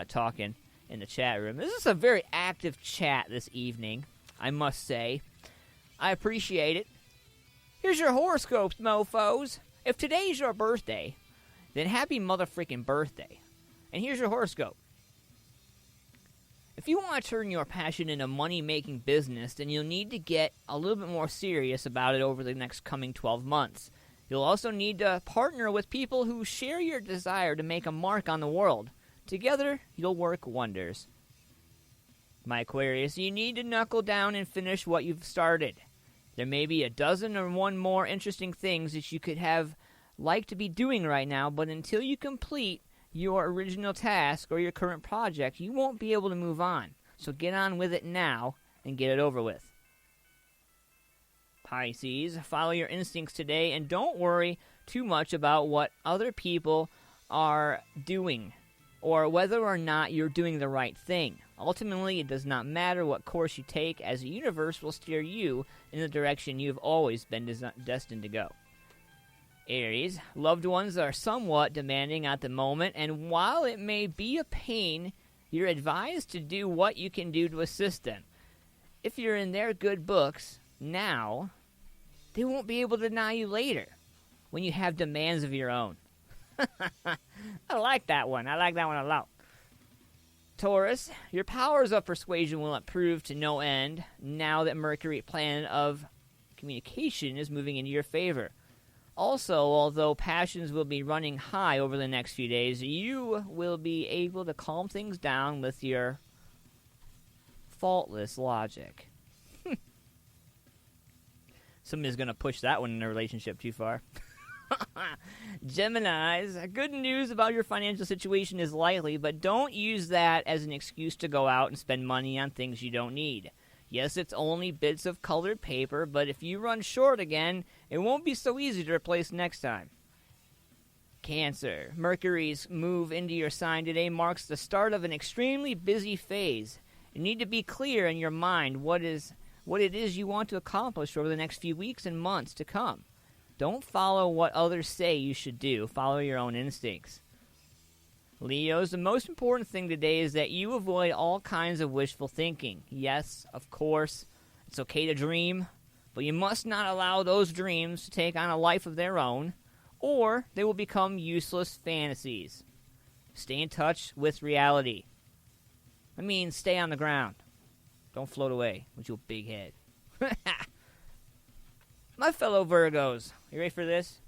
talking in the chat room. This is a very active chat this evening, I must say. I appreciate it. Here's your horoscopes, mofos. If today's your birthday, then happy motherfreaking birthday. And here's your horoscope. If you want to turn your passion into money-making business, then you'll need to get a little bit more serious about it over the next coming 12 months. You'll also need to partner with people who share your desire to make a mark on the world. Together, you'll work wonders. My Aquarius, you need to knuckle down and finish what you've started. There may be a dozen or one more interesting things that you could have liked to be doing right now, but until you complete your original task or your current project, you won't be able to move on. So get on with it now and get it over with. Pisces, follow your instincts today and don't worry too much about what other people are doing or whether or not you're doing the right thing. Ultimately, it does not matter what course you take, as the universe will steer you in the direction you've always been destined to go. Aries, loved ones are somewhat demanding at the moment, and while it may be a pain, you're advised to do what you can do to assist them. If you're in their good books now, they won't be able to deny you later when you have demands of your own. I like that one. I like that one a lot. Taurus, your powers of persuasion will improve to no end now that Mercury planet of communication is moving into your favor. Also, although passions will be running high over the next few days, you will be able to calm things down with your faultless logic. Somebody's going to push that one in a relationship too far. Geminis, good news about your financial situation is likely, but don't use that as an excuse to go out and spend money on things you don't need. Yes, it's only bits of colored paper, but if you run short again, it won't be so easy to replace next time. Cancer, Mercury's move into your sign today marks the start of an extremely busy phase. You need to be clear in your mind what it is you want to accomplish over the next few weeks and months to come. Don't follow what others say you should do. Follow your own instincts. Leos, the most important thing today is that you avoid all kinds of wishful thinking. Yes, of course, it's okay to dream, but you must not allow those dreams to take on a life of their own, or they will become useless fantasies. Stay in touch with reality. I mean, stay on the ground. Don't float away with your big head. My fellow Virgos, you ready for this?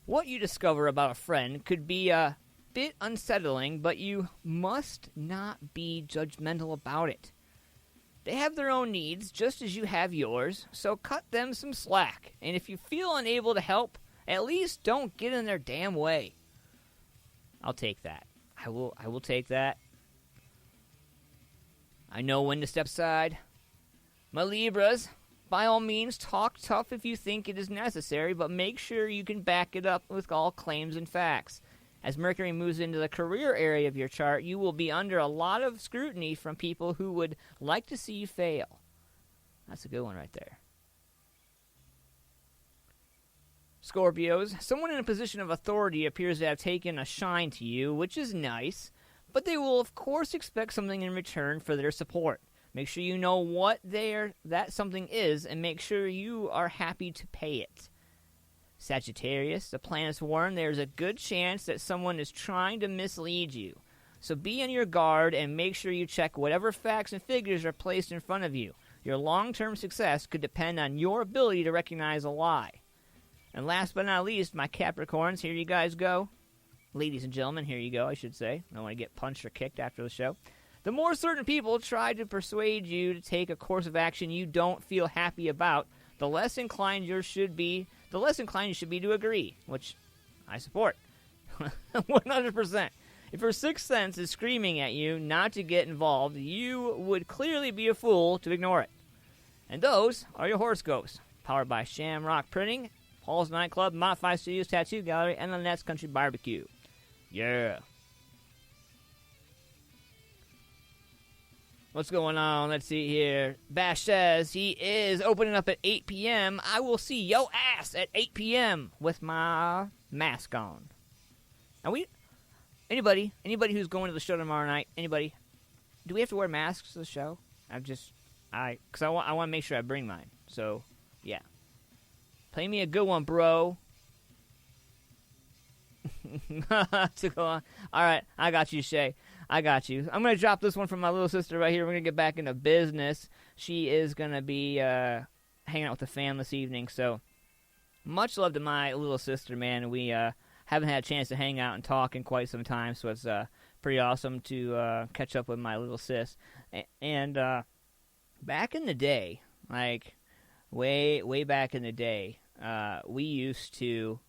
What you discover about a friend could be a bit unsettling, but you must not be judgmental about it. They have their own needs, just as you have yours, so cut them some slack. And if you feel unable to help, at least don't get in their damn way. I'll take that. I will take that. I know when to step aside. My Libras, by all means, talk tough if you think it is necessary, but make sure you can back it up with all claims and facts. As Mercury moves into the career area of your chart, you will be under a lot of scrutiny from people who would like to see you fail. That's a good one right there. Scorpios, someone in a position of authority appears to have taken a shine to you, which is nice, but they will of course expect something in return for their support. Make sure you know what that something is, and make sure you are happy to pay it. Sagittarius, the planets warn there's a good chance that someone is trying to mislead you. So be on your guard and make sure you check whatever facts and figures are placed in front of you. Your long-term success could depend on your ability to recognize a lie. And last but not least, my Capricorns, here you guys go. Ladies and gentlemen, here you go, I should say. I don't want to get punched or kicked after the show. The more certain people try to persuade you to take a course of action you don't feel happy about, the less inclined you should be to agree, which I support. 100%. If your sixth sense is screaming at you not to get involved, you would clearly be a fool to ignore it. And those are your horoscopes, powered by Shamrock Printing, Paul's Nightclub, Modified Studios Tattoo Gallery, and Lynettes Country BBQ. Yeah. What's going on? Let's see here. Bash says he is opening up at 8 p.m. I will see yo ass at 8 p.m. with my mask on. And anybody who's going to the show tomorrow night, anybody, do we have to wear masks to the show? Because I want to make sure I bring mine. So, yeah. Play me a good one, bro. To go on. All right, I got you, Shay. I got you. I'm going to drop this one from my little sister right here. We're going to get back into business. She is going to be hanging out with the fam this evening. So, much love to my little sister, man. We haven't had a chance to hang out and talk in quite some time, so it's pretty awesome to catch up with my little sis. And back in the day, like way back in the day, we used to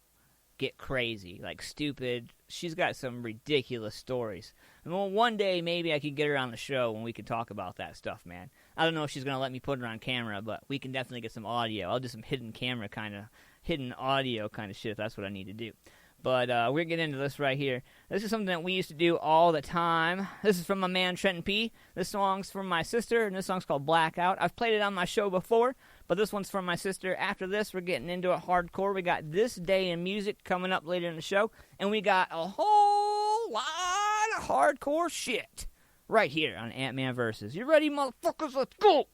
get crazy, like stupid. She's got some ridiculous stories. And well, one day maybe I could get her on the show and we could talk about that stuff, man. I don't know if she's going to let me put her on camera, but we can definitely get some audio. I'll do some hidden audio kind of shit if that's what I need to do. But we're going to get into this right here. This is something that we used to do all the time. This is from my man Trenton P. This song's from my sister, and this song's called Blackout. I've played it on my show before, But this one's from my sister. After this, we're getting into it hardcore. We got This Day in Music coming up later in the show, and we got a whole lot of hardcore shit right here on Ant-Man Versus. You ready, motherfuckers? Let's go!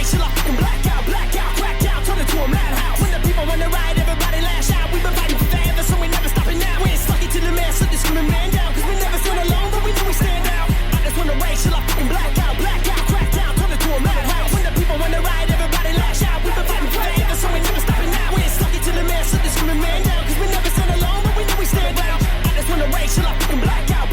Till I fucking black out, crack down, turn into a madhouse. When the people wanna ride, everybody lash out. We've been fighting forever, so we never stopping now. We ain't stuck to the man, so they screaming man down. Cause we never stand alone, but we know we stand out. I just wanna rage till I fucking black out, crack down, turn into a madhouse. When the people wanna ride, everybody lash out. We've been fighting forever, so we never stopping now. We ain't stuck to the man, so they screaming man down. Cause we never stand alone, but we know we stand out. I just wanna rage till I fucking black out,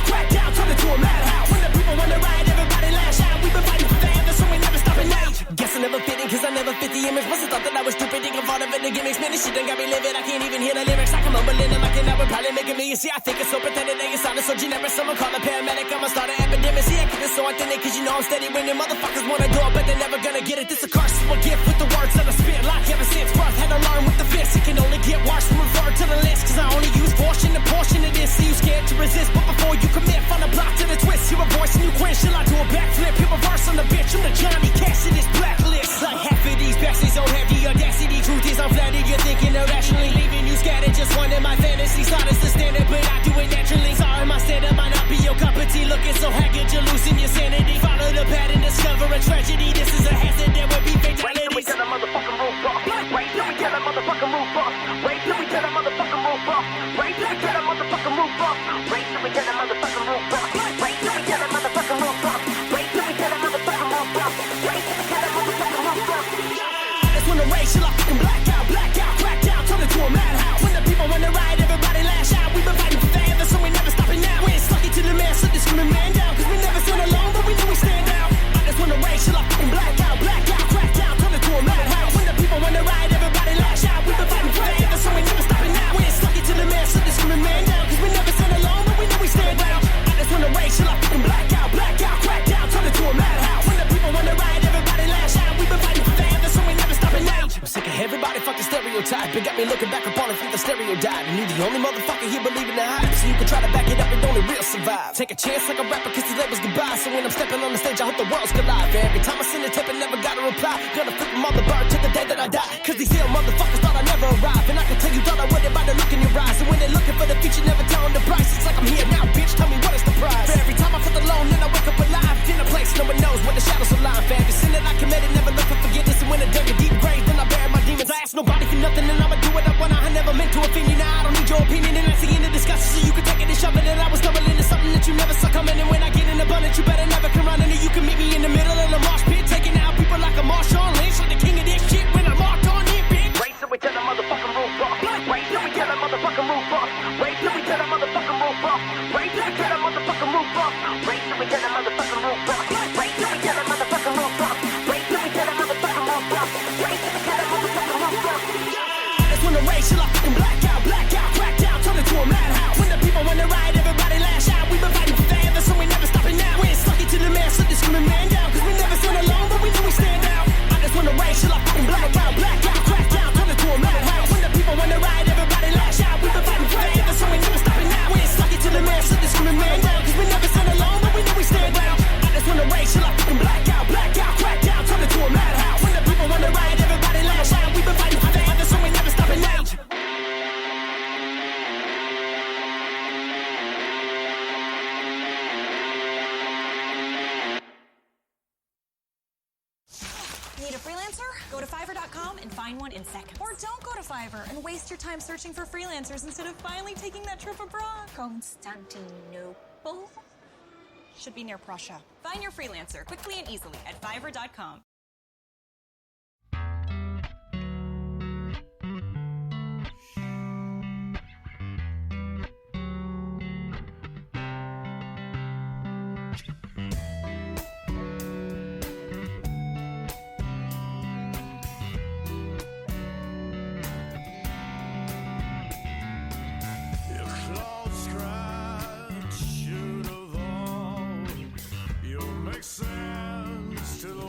crack down, turn into a madhouse. When the people wanna ride, everybody lash out. We've been fighting forever, so we never stopping now. Guess I never fitting cause I never fit the image. Must've thought that I was stupid, thinking part of it, the gimmicks. Man, this shit done got me livid, I can't even hear the lyrics. I come mumbling them, I can never probably make a million. See, I think it's so pathetic that it sounded so generic. Someone call a paramedic, I'ma start an epidemic. See, I keep it so authentic cause you know I'm steady. When the motherfuckers wanna do it, but they're never gonna get it. This a curse, a gift with the words that I spit. Like ever since birth, had to learn with the fist. It can only get worse from referring to the list. Cause I only use portion of this. See, you scared to resist, but before you commit, find a block to the twist. Hear a voice and you quit, shall I do a backflip? Hear a verse on the bitch, I'm the Johnny Cash in this blacklist. Like half of these backslays don't have the audacity. Truth is I'm flattered, you're thinking irrationally. Leaving you scattered, just one in my fantasies. Thought it's the standard, but I do it naturally. Sorry, my stand-up might not be your cup of tea. Looking so haggard, you're losing your sanity. Follow the pattern, discover a tragedy. This is a hazard, there will be fatalities. Wait till we get a motherfucking roof off. Wait till we get a motherfucking roof off. Wait till we get a motherfucking roof off. Wait till we get a motherfucking roof off. Wait till we get a motherfucking roof off. Wait till we get a motherfucking roof off. Wait till we get a motherfucking roof off. Wait till we get a motherfucking roof off. That's when the rage till I fucking black out, crack down, turn into a madhouse. When the people wanna ride, everybody lash out. We've been fighting forever, so we never stopping now. We ain't stuck to the man, so they screaming man down. Cause we never stand alone, but we know we stand out. That's when the rage till I fucking black out, crack down, turn into a madhouse. When the people wanna ride, everybody lash out. We've been fighting forever, so we never stopping now. We ain't stuck to the man, so they screaming man down. Cause we never stand alone, but we know we stand out. That's when the rage till I fucking black out, crack down, turn into a madhouse. When the people wanna ride, everybody lash out. We've been fighting forever, so we never stopping now. I'm sick of everybody fucking stereotype. It got me looking back upon it through the stereo dive. And you the only motherfucker here believing the hype. So you can try to back it up and only real survive. Take a chance like a rapper, kiss the labels goodbye. So when I'm stepping on the stage, I hope the worlds collide. Every time I send a tape and never got a reply, gonna flip them all the bird to the day that I die. Cause these ill motherfuckers thought I never arrive. And I can tell you thought I would by the look in your eyes. And when they're looking for the feature, never tell them the price. It's like I'm here now, bitch, tell me what is the prize. For every time I feel alone, then I wake up alive. In a place no one knows where the shadows align. For every sin that I committed, never look for forgiveness. And when I dug a deep grave, then I bury my demons. I ask nobody for nothing, and I'ma do what I want. I never meant to offend you, now I don't need your opinion. And that's the end of discussion, so you can take it and shove it. And I was stumbling into something that you never saw coming. And when I get in abundance, you better never come running. And you can meet me in the middle of the mosh pit, taking out people like a Marshall Lynch, like the king of this shit when I marked on it, bitch. Wait till we get a motherfucking roof off. Wait till we get a motherfucking roof off. Wait till we get a motherfucking roof off. Wait till we get a motherfucking roof off. Wait till we get a motherfucking roof off. Wait till we get a motherfucking roof off. Wait till we get a motherfucking roof off. Wait till we get a motherfucking roof off. That's when the rage till I fucking black out, crack down, turn into a madhouse. When the people wanna ride, everybody lash out. We've been fighting forever, so we never stopping now. We ain't stuck to the man, so they screaming man down. Cause we never stand alone, but we know we stand out. I just wanna rage till I fucking black out, crack down, turn into a madhouse. When the people wanna ride, everybody lash out. We've been fighting forever, so we never stopping now. We ain't stuck to the man, so they screaming man down. Cause we never stand alone, but we know we stand out. I just wanna rage till I fucking black out, crack down, turn into a madhouse. When the people wanna ride, everybody lash out. We've been fighting forever, so we never stopping now. Need a freelancer? Go to Fiverr.com and find one in seconds. Or don't go to Fiverr and waste your time searching for freelancers instead of finally taking that trip abroad. Constantinople? Should be near Prussia. Find your freelancer quickly and easily at Fiverr.com. Sense to the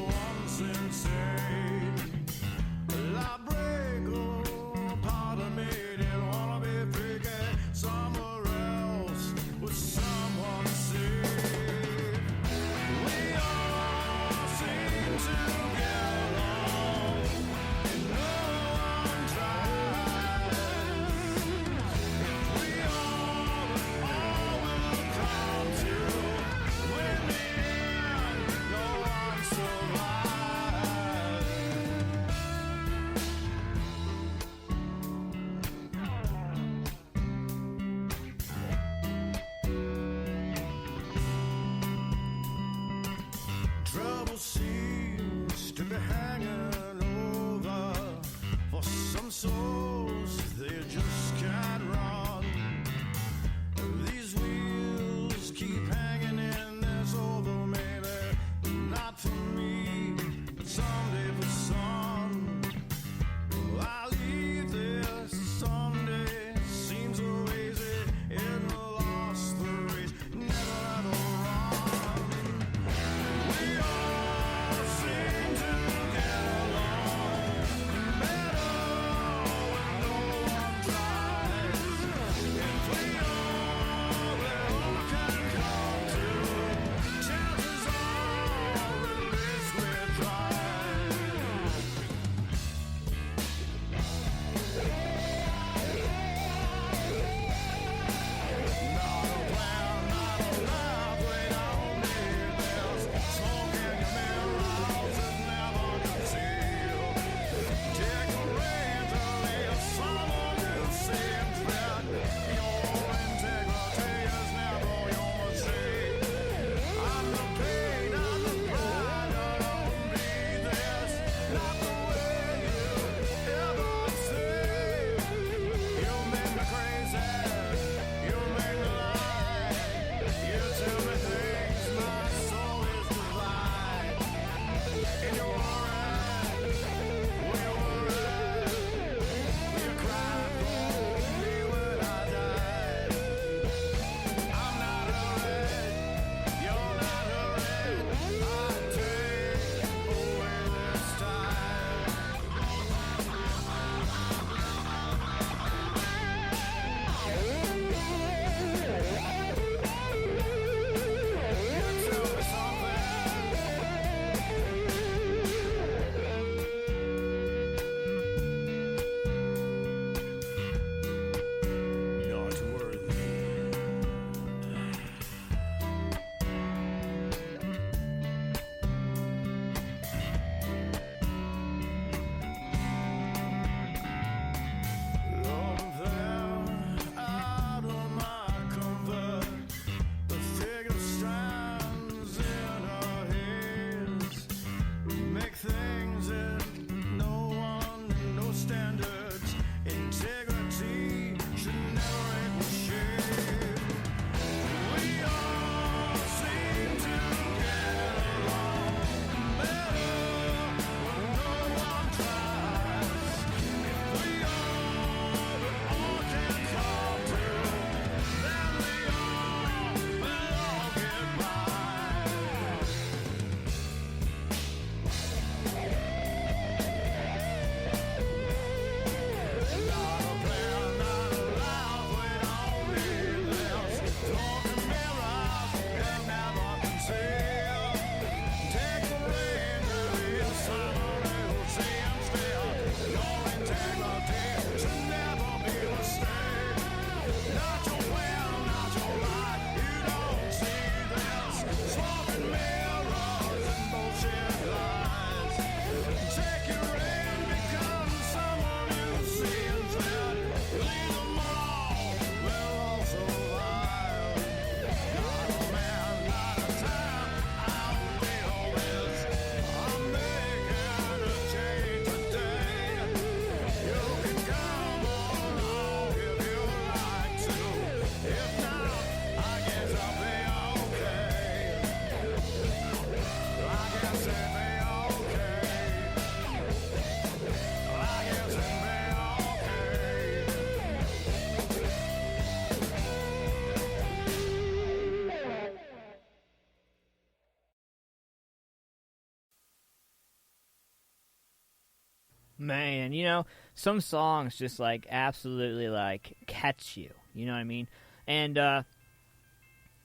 Man, you know, some songs just, like, absolutely, like, catch you. You know what I mean? And,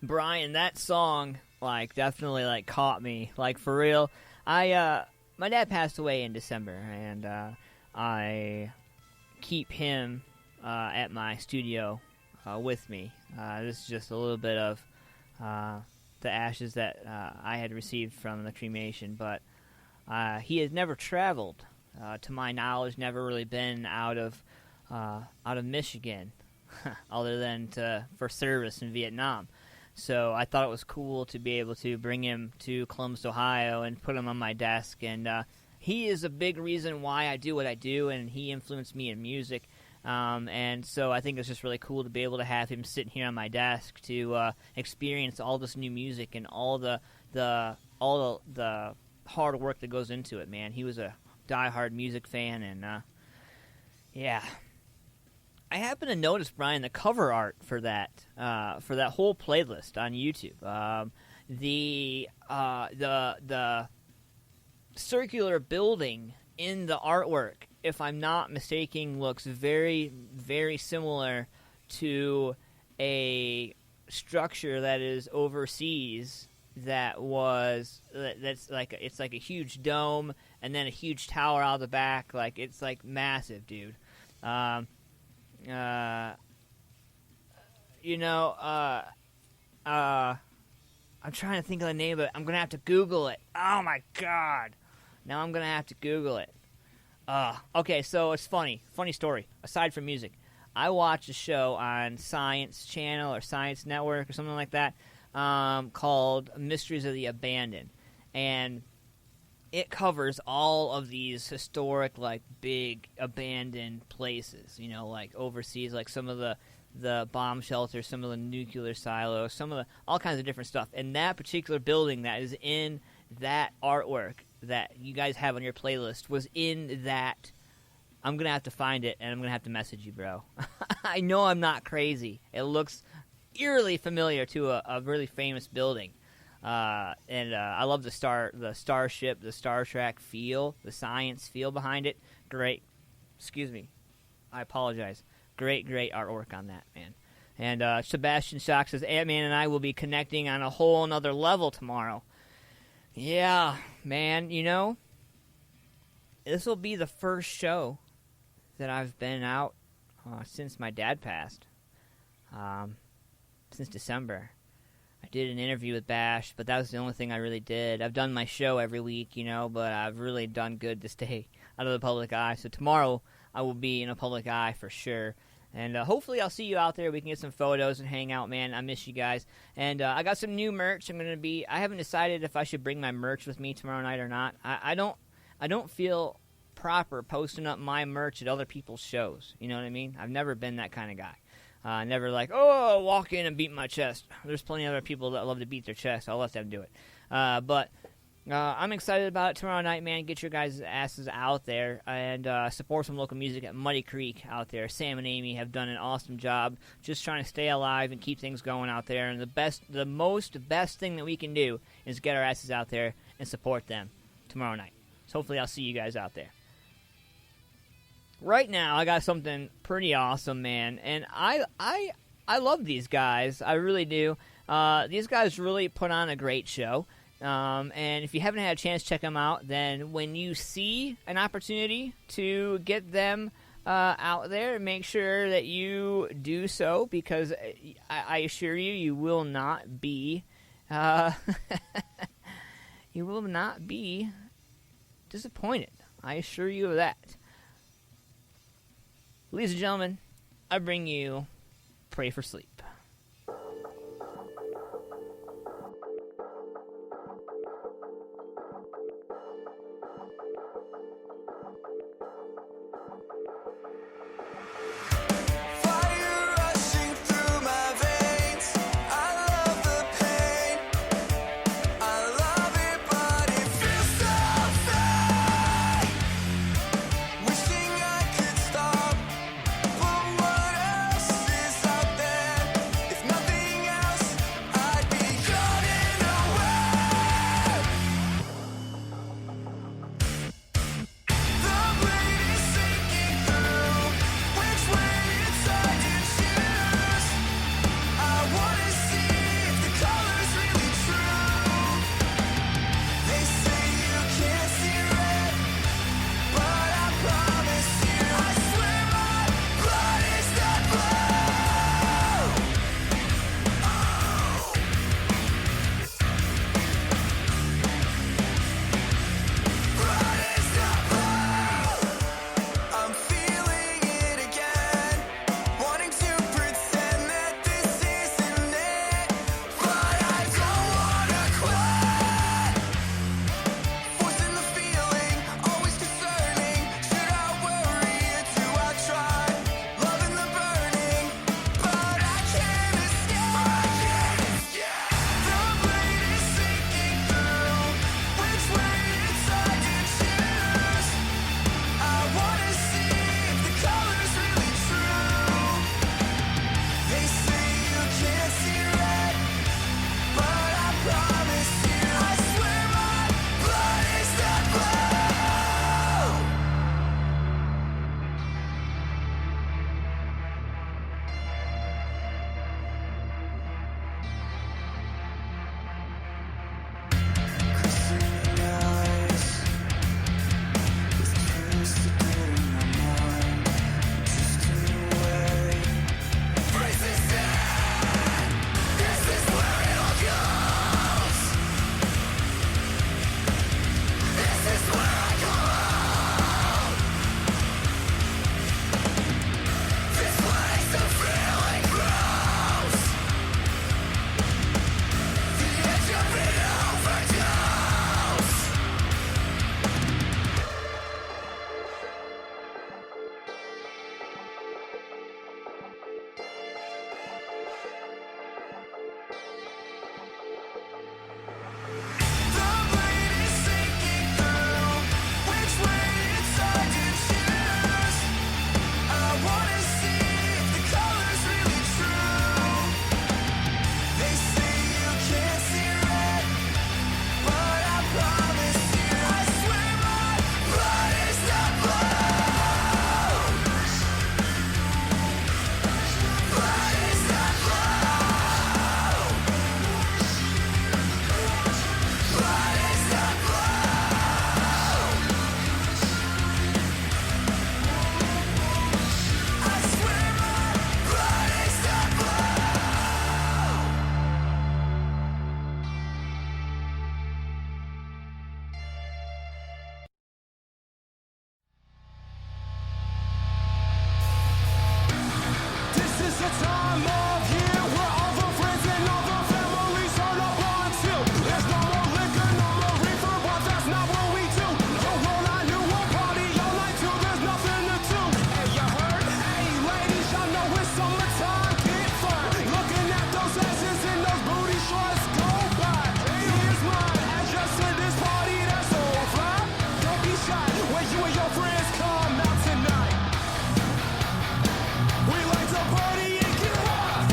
Brian, that song, like, definitely, like, caught me. Like, for real. My dad passed away in December, and, I keep him, at my studio, with me. This is just a little bit of, the ashes that, I had received from the cremation, but, he has never traveled. To my knowledge, never really been out of Michigan, other than for service in Vietnam. So I thought it was cool to be able to bring him to Columbus, Ohio, and put him on my desk. And he is a big reason why I do what I do, and he influenced me in music. And so I think it's just really cool to be able to have him sitting here on my desk to experience all this new music and all the hard work that goes into it. Man, he was a diehard music fan, and yeah. I happen to notice, Brian, the cover art for that whole playlist on YouTube. The circular building in the artwork, if I'm not mistaken, looks very, very similar to a structure that is overseas. That's like, it's like a huge dome and then a huge tower out the back. Like, it's like massive, dude. I'm trying to think of the name of it. I'm gonna have to Google it. Oh my god! Now I'm gonna have to Google it. Okay, so it's funny story. Aside from music, I watched a show on Science Channel or Science Network or something like that. Called Mysteries of the Abandoned, and it covers all of these historic, like, big abandoned places, you know, like overseas, like some of the bomb shelters, some of the nuclear silos, some of the all kinds of different stuff. And that particular building that is in that artwork that you guys have on your playlist was in that. I'm gonna have to find it, and I'm gonna have to message you, bro. I know I'm not crazy. It looks eerily familiar to a really famous building, and I love the starship, the Star Trek feel, the science feel behind it. Great, excuse me, I apologize. Great artwork on that, man. And Sebastian Shock says Ant-Man and I will be connecting on a whole nother level tomorrow. Yeah, man, you know, this will be the first show that I've been out since my dad passed. Since December. I did an interview with Bash, but that was the only thing I really did. I've done my show every week, you know, but I've really done good to stay out of the public eye. So tomorrow I will be in a public eye for sure. And hopefully I'll see you out there. We can get some photos and hang out, man. I miss you guys. And I got some new merch. I haven't decided if I should bring my merch with me tomorrow night or not. I don't feel proper posting up my merch at other people's shows. You know what I mean? I've never been that kind of guy. Never like, oh, walk in and beat my chest. There's plenty of other people that love to beat their chest. I'll let them do it. But I'm excited about it tomorrow night, man. Get your guys' asses out there and support some local music at Muddy Creek out there. Sam and Amy have done an awesome job just trying to stay alive and keep things going out there. And the best thing that we can do is get our asses out there and support them tomorrow night. So hopefully I'll see you guys out there. Right now, I got something pretty awesome, man, and I love these guys. I really do. These guys really put on a great show, and if you haven't had a chance to check them out, then when you see an opportunity to get them out there, make sure that you do so, because I assure you, you will not be disappointed. I assure you of that. Ladies and gentlemen, I bring you Pray for Sleep. Wishing I could stop, but what else is out there? the time of year where all the friends and all the families turn up until there's no more liquor, no more reefer, but that's not what we do. The world I knew will party all night till there's nothing to do. Hey, you heard? Hey, ladies, y'all know it's summertime. Get fine. Looking at those asses and those booty shorts go by. Here's mine. Address to this party that's so fly. Don't be shy when you and your friends come out tonight. We like to party and get hot.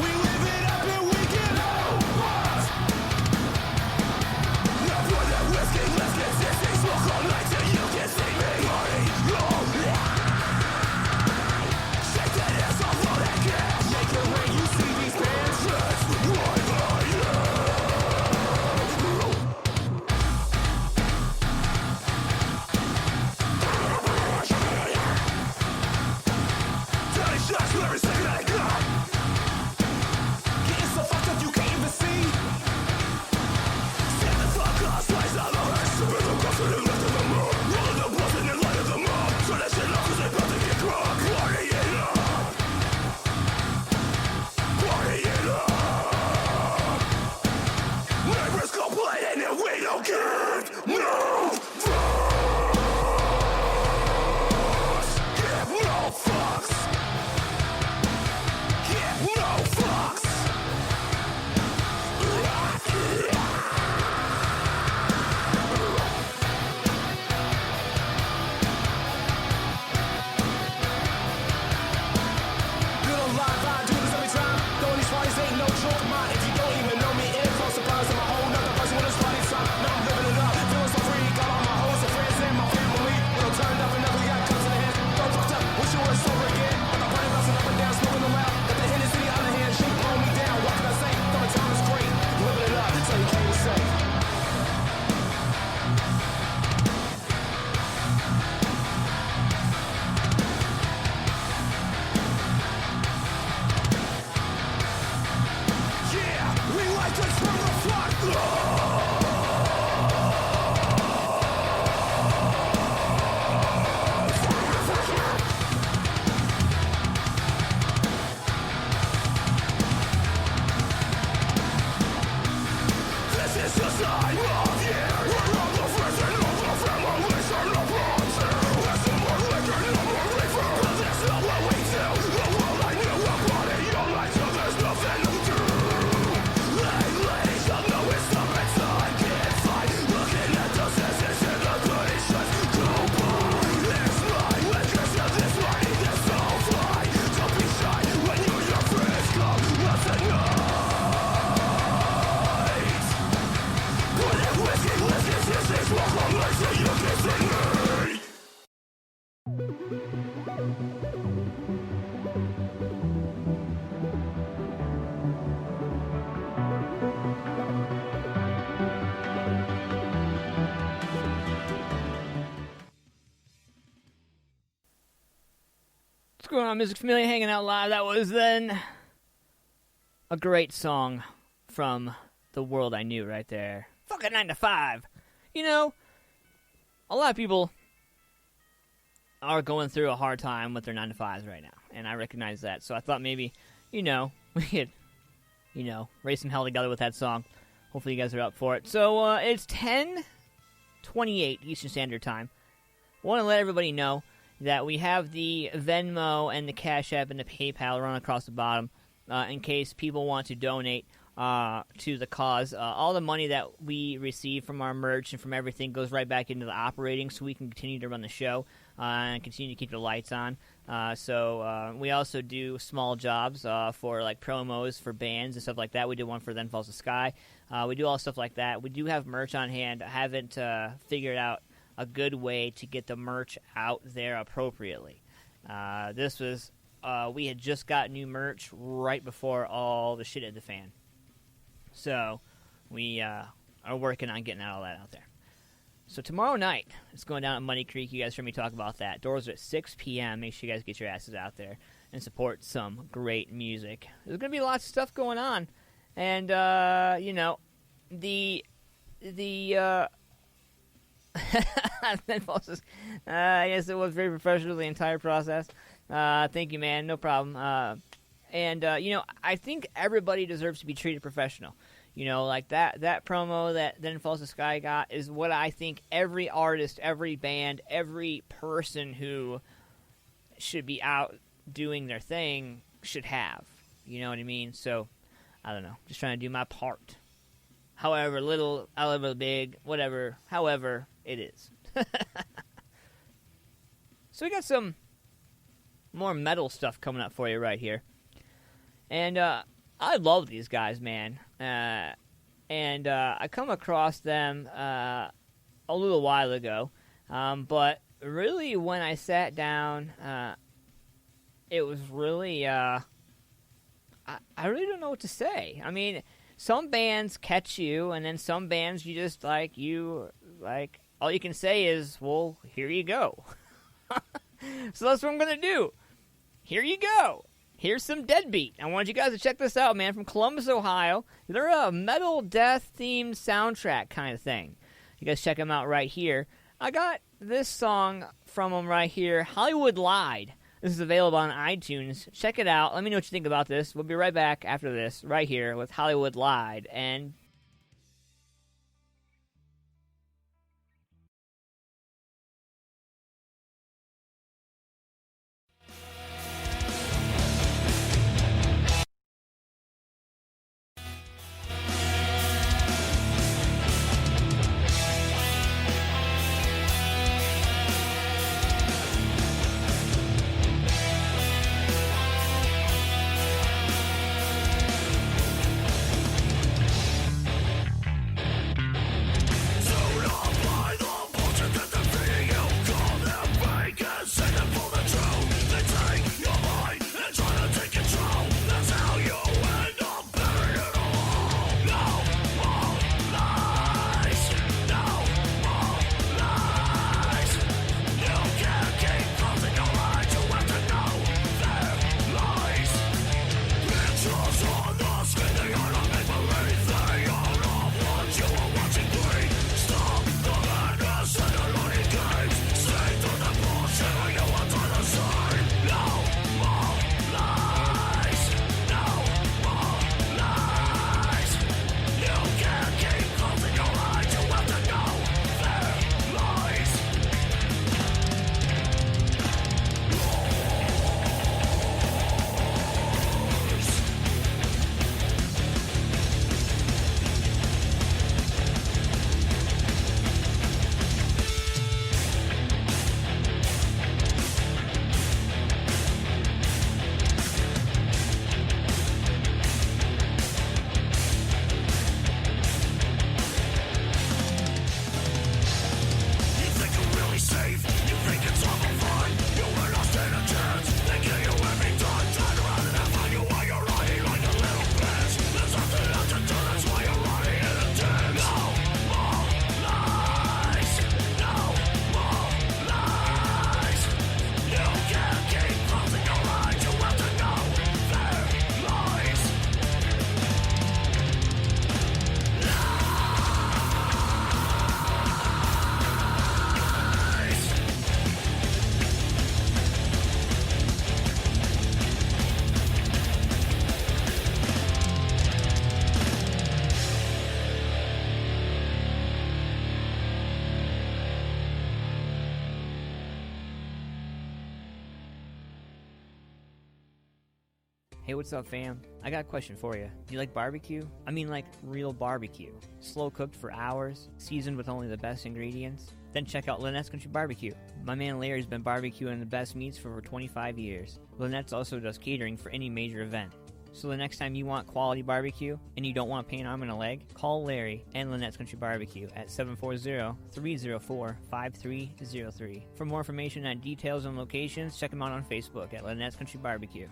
We live it up and we get hot. Now pour that whiskey, let's get tipsy. Smoke all night till you can see me. Party, shake that ass off all that gas. Make it rain, you see these bands. That's what I am. Dirty shots for every second I got. Getting so fucked up you can't even see. Stand the fuck up, slice out the rest. Super the cross and left of the moon. Rolling the blunt in the light of the moon. Turn that shit off 'cause they about to get drunk. Party it up. Party it up. Neighbors complaining and we don't give no fucks. Give no fucks. Give no fucks. Little live, I do this every time. Throwing these parties ain't no joke, mine. If you don't even know me, info surprise. I'm a whole nother person when it's party time. Now I'm living it up, feeling so free. Got all my hoes and friends and my family. Little turned up and ugly, got cups in the hand. Don't fucked up, wish you were sober again. Got my party bouncing up and down, smoking them out. Got the Hennessy on the hand, shit blow me down. What can I say? Summer time is great. Living it up, so you can't even say. Yeah, we like to turn the fuck This is the time of year where all the friends and all the families turn up until there's no more liquor, no more reefer, but that's not what we do. The world I knew will party all night till there's nothing to do. Hey, ladies, y'all know it's summertime. Get fine. Looking at those asses and the booty shots go by. It's mine. Liquor to this party that's so fly. Don't be shy when you and your friends come out tonight. Put that whiskey, let's get tipsy. Smoke all night till you can see me. What's going on, Music Familia? Hanging out live. That was then a great song from The World I Knew right there. Fucking 9 to 5. You know, a lot of people are going through a hard time with their 9 to 5s right now, and I recognize that. So I thought maybe, we could, raise some hell together with that song. Hopefully you guys are up for it. So it's 10:28 Eastern Standard Time. I want to let everybody know that we have the Venmo and the Cash App and the PayPal run across the bottom in case people want to donate to the cause. All the money that we receive from our merch and from everything goes right back into the operating so we can continue to run the show and continue to keep the lights on. So we also do small jobs for like promos for bands and stuff like that. We did one for Then Falls the Sky. We do all stuff like that. We do have merch on hand. I haven't figured out a good way to get the merch out there appropriately. This was we had just got new merch right before all the shit hit the fan. So we are working on getting all that out there. So tomorrow night, it's going down at Muddy Creek. You guys heard me talk about that. Doors are at 6 p.m. Make sure you guys get your asses out there and support some great music. There's going to be lots of stuff going on. And, Ben Folds says, yes, it was very professional, the entire process. Thank you, man. No problem. I think everybody deserves to be treated professional. Like that promo that Then Falls the Sky got is what I think every artist, every band, every person who should be out doing their thing should have. You know what I mean? So, I don't know. Just trying to do my part. However little, however big, whatever, however it is. So we got some more metal stuff coming up for you right here. And I love these guys, man. And I come across them a little while ago. But really, when I sat down, it was really... I really don't know what to say. I mean, some bands catch you, and then some bands you just, all you can say is, well, here you go. So that's what I'm going to do. Here you go. Here's some Deadbeat. I want you guys to check this out, man, from Columbus, Ohio. They're a metal death-themed soundtrack kind of thing. You guys check them out right here. I got this song from them right here, Hollywood Lied. This is available on iTunes. Check it out. Let me know what you think about this. We'll be right back after this, right here, with Hollywood Lied. And hey, what's up, fam? I got a question for you. Do you like barbecue? I mean, like real barbecue. Slow cooked for hours, seasoned with only the best ingredients? Then check out Lynettes Country BBQ. My man Larry's been barbecuing the best meats for over 25 years. Lynettes also does catering for any major event. So the next time you want quality barbecue and you don't want to pay an arm and a leg, call Larry and Lynettes Country BBQ at 740-304-5303. For more information on details and locations, check them out on Facebook at Lynettes Country BBQ.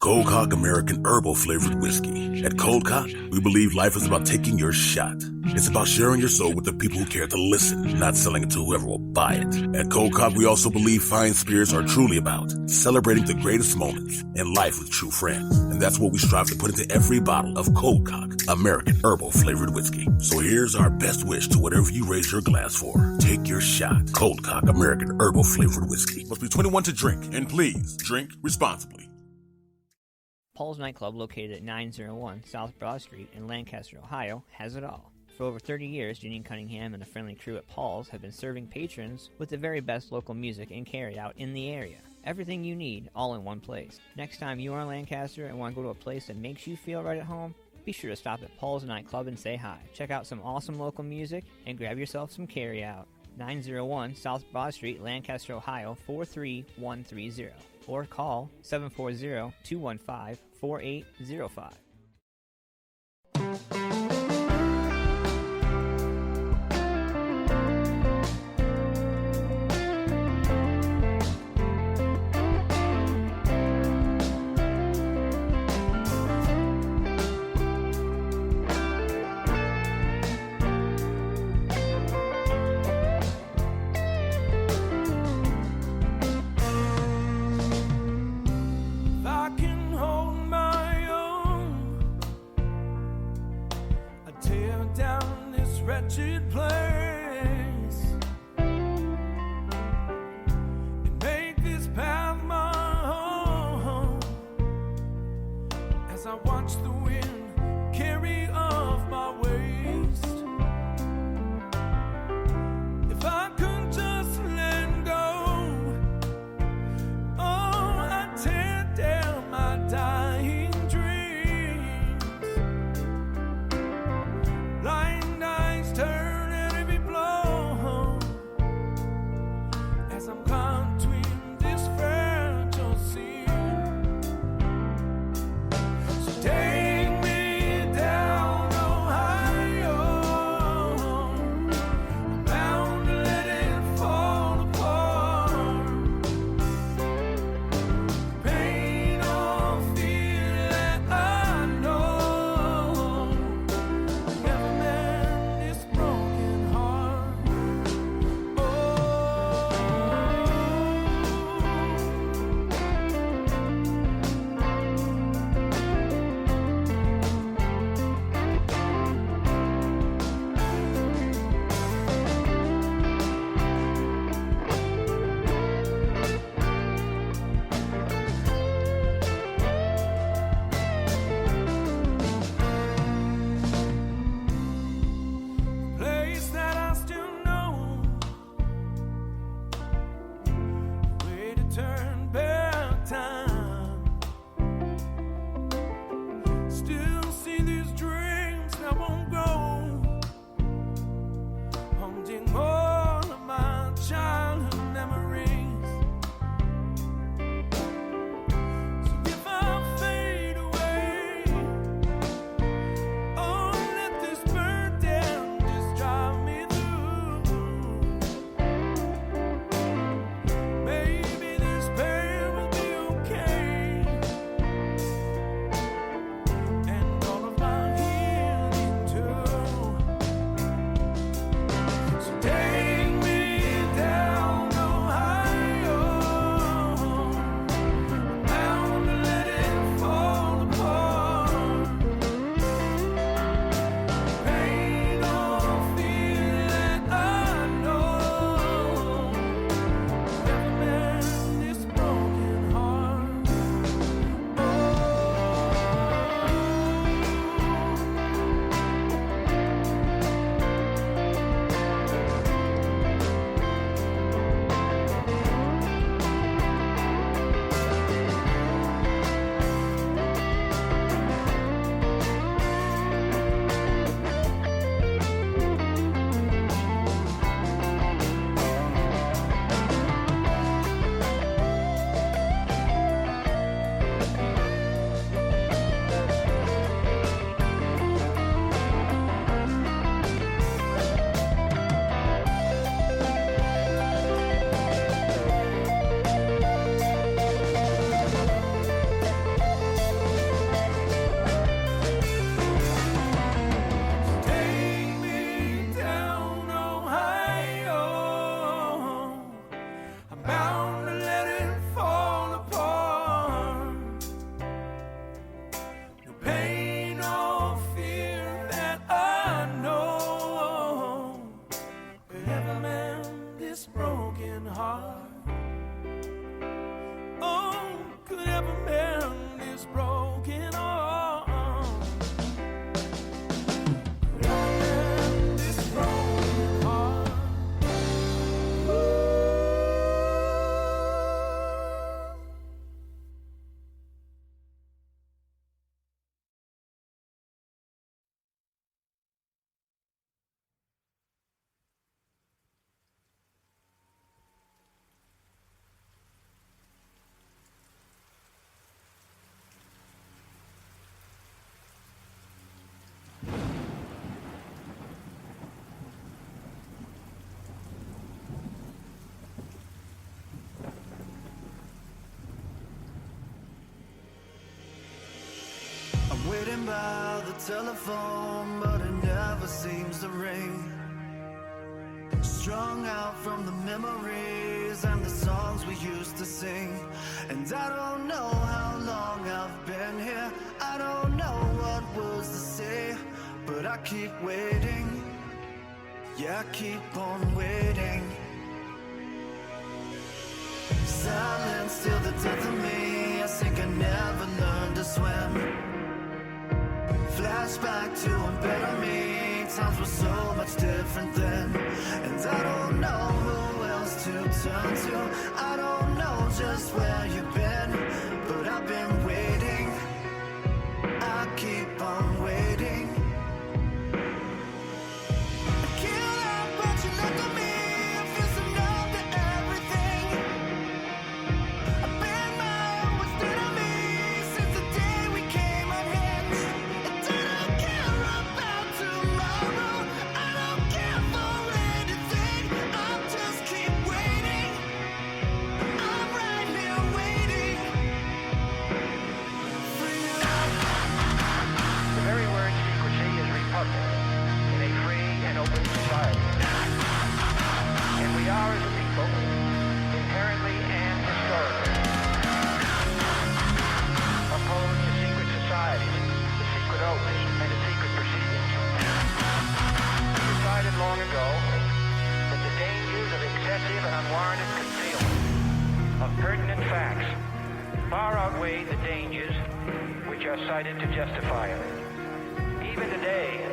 Cold Cock American Herbal Flavored Whiskey. At Cold Cock, we believe life is about taking your shot. It's about sharing your soul with the people who care to listen, not selling it to whoever will buy it. At Cold Cock, we also believe fine spirits are truly about celebrating the greatest moments in life with true friends. And That's what we strive to put into every bottle of Cold Cock, American herbal flavored whiskey. So here's our best wish to whatever you raise your glass for. Take your shot. Cold Cock, American herbal flavored whiskey. Must be 21 to drink, and please drink responsibly. Paul's Nightclub, located at 901 South Broad Street in Lancaster, Ohio, has it all. For over 30 years, Janine Cunningham and the friendly crew at Paul's have been serving patrons with the very best local music and carry-out in the area. Everything you need, all in one place. Next time you are in Lancaster and want to go to a place that makes you feel right at home, be sure to stop at Paul's Nightclub and say hi. Check out some awesome local music and grab yourself some carry-out. 901 South Broad Street, Lancaster, Ohio, 43130. Or call 740-215-4805. Wretched place and make this path my home as I watch the wind carry off my waste. If I could just let go, oh, I'd tear down my dying dreams. Turn at every blow as I'm caught between this fragile sea. So take me down, Ohio. I'm bound to let it fall apart. Pain or fear that I know never meant this broken heart. Place that I still know, way to turn back time. Still see these dreams that won't go, haunting all of my childhood memories. So if I fade away, oh, let this burn down, just drive me through. Maybe this pain waiting by the telephone, but it never seems to ring. Strung out from the memories and the songs we used to sing. And I don't know how long I've been here, I don't know what was to say, but I keep waiting, yeah, I keep on waiting. Silence till the death of me, I think I never learned to swim. Flashback to a better me, times were so much different then. And I don't know who else to turn to, I don't know just where you've been, but I've been waiting, I keep on waiting. Long ago, that the dangers of excessive and unwarranted concealment of pertinent facts far outweigh the dangers which are cited to justify it. Even today,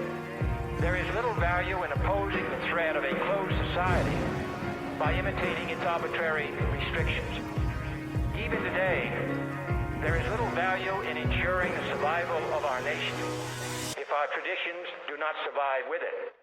there is little value in opposing the threat of a closed society by imitating its arbitrary restrictions. Even today, there is little value in ensuring the survival of our nation if our traditions do not survive with it.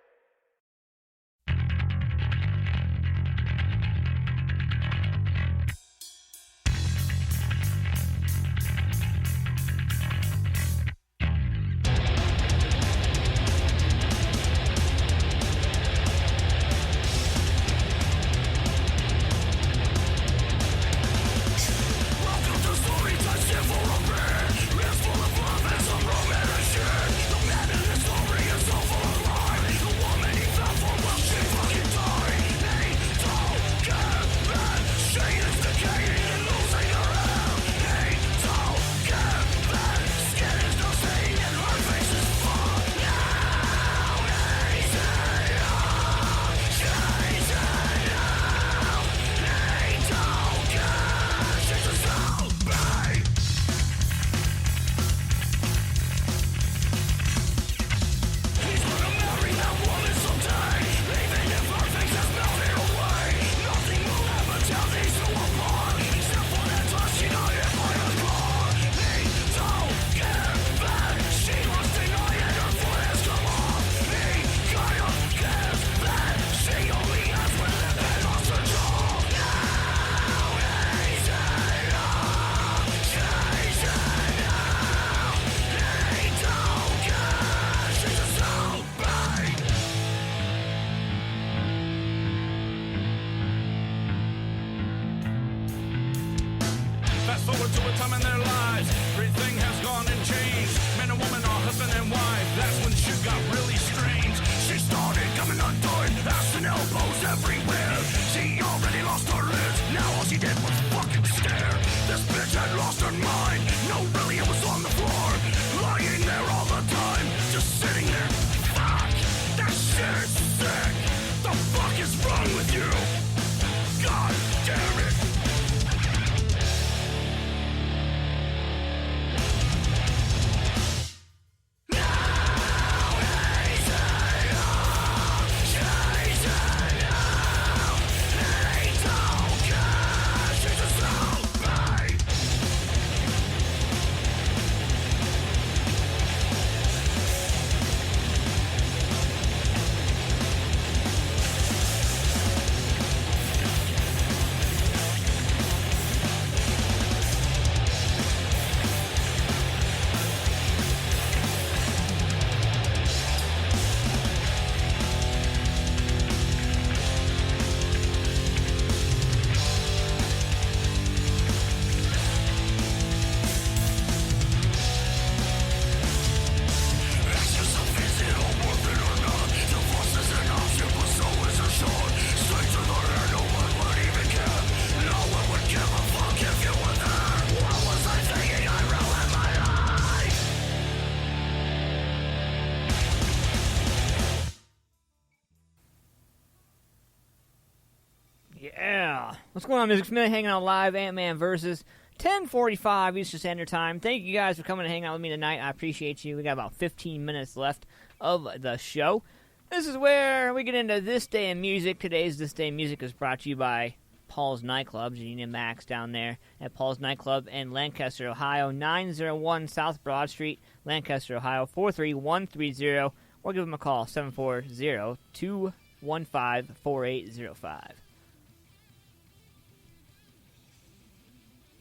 What's going on, Music Familia? Hanging out live, Ant-Man versus 10:45 Eastern Standard Time. Thank you guys for coming and hanging out with me tonight. I appreciate you. We got about 15 minutes left of the show. This is where we get into This Day in Music. Today's This Day in Music is brought to you by Paul's Nightclub, Janine and Max down there at Paul's Nightclub in Lancaster, Ohio, 901 South Broad Street, Lancaster, Ohio, 43130, or give them a call, 740-215-4805.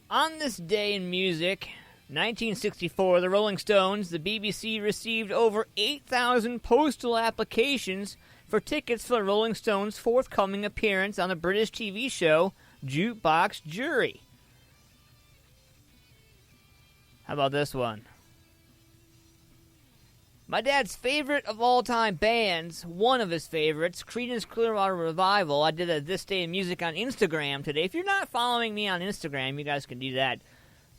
On this day in music, 1964, the Rolling Stones, the BBC received over 8,000 postal applications for tickets for the Rolling Stones' forthcoming appearance on the British TV show Jukebox Jury. How about this one? My dad's favorite of all-time bands, one of his favorites, Creedence Clearwater Revival. I did a This Day in Music on Instagram today. If you're not following me on Instagram, you guys can do that.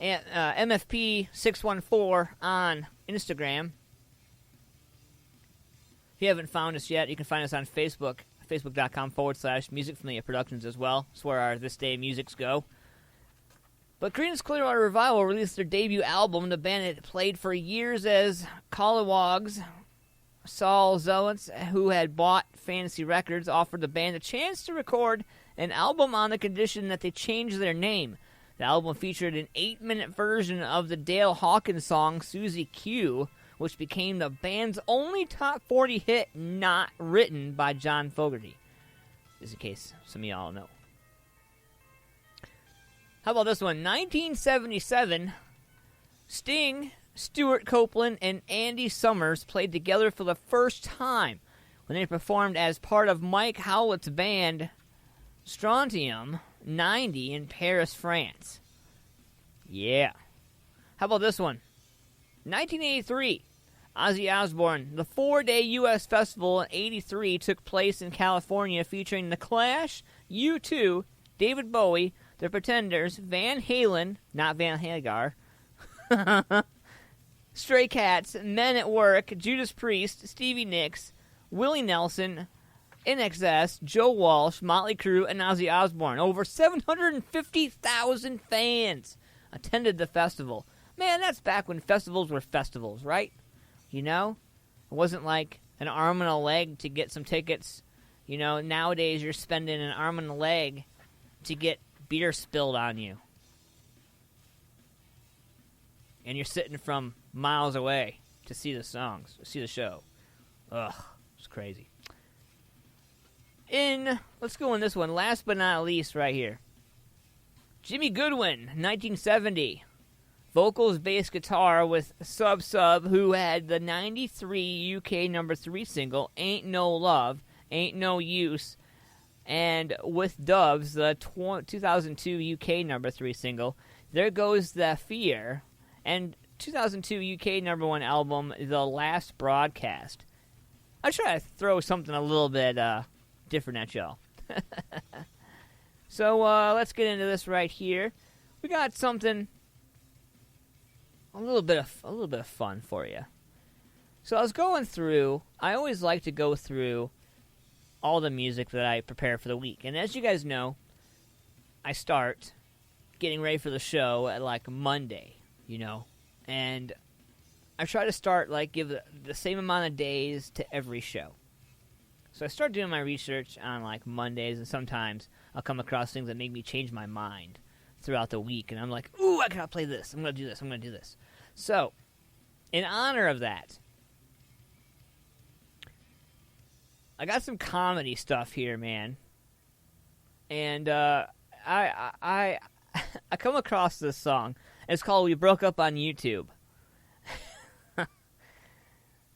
MFP614 on Instagram. If you haven't found us yet, you can find us on Facebook, facebook.com/Music Familia Productions as well. That's where our This Day in Musics go. But Creedence Clearwater Revival released their debut album. The band had played for years as Collewags. Saul Zelitz, who had bought Fantasy Records, offered the band a chance to record an album on the condition that they changed their name. The album featured an 8-minute version of the Dale Hawkins song Susie Q, which became the band's only top 40 hit not written by John Fogerty. Just in case some of y'all know. How about this one? 1977, Sting, Stuart Copeland, and Andy Summers played together for the first time when they performed as part of Mike Howlett's band Strontium 90 in Paris, France. Yeah. How about this one? 1983, Ozzy Osbourne. The 4-day U.S. festival in 83 took place in California featuring The Clash, U2, David Bowie, The Pretenders, Van Halen, not Van Hagar, Stray Cats, Men at Work, Judas Priest, Stevie Nicks, Willie Nelson, INXS, Joe Walsh, Motley Crue, and Ozzy Osbourne. Over 750,000 fans attended the festival. Man, that's back when festivals were festivals, right? You know? It wasn't like an arm and a leg to get some tickets. You know, nowadays you're spending an arm and a leg to get beer spilled on you. And you're sitting from miles away to see the songs, to see the show. Ugh, it's crazy. Let's go in this one, last but not least right here. Jimmy Goodwin, 1970. Vocals, bass, guitar with Sub, who had the 93 UK number 3 single, Ain't No Love, Ain't No Use, and with Doves, the 2002 UK number 3 single, There Goes the Fear, and 2002 UK number 1 album, The Last Broadcast. I'll try to throw something a little bit different at y'all. So let's get into this right here. We got something, a little bit of fun for you. So I was going through. I always like to go through all the music that I prepare for the week, and as you guys know, I start getting ready for the show at like Monday, you know, and I try to start give the same amount of days to every show. So I start doing my research on like Mondays, and sometimes I'll come across things that make me change my mind throughout the week, and I'm like, ooh, I gotta play this. I'm gonna do this. I'm gonna do this. So, in honor of that, I got some comedy stuff here, man. And I come across this song. It's called "We Broke Up on YouTube."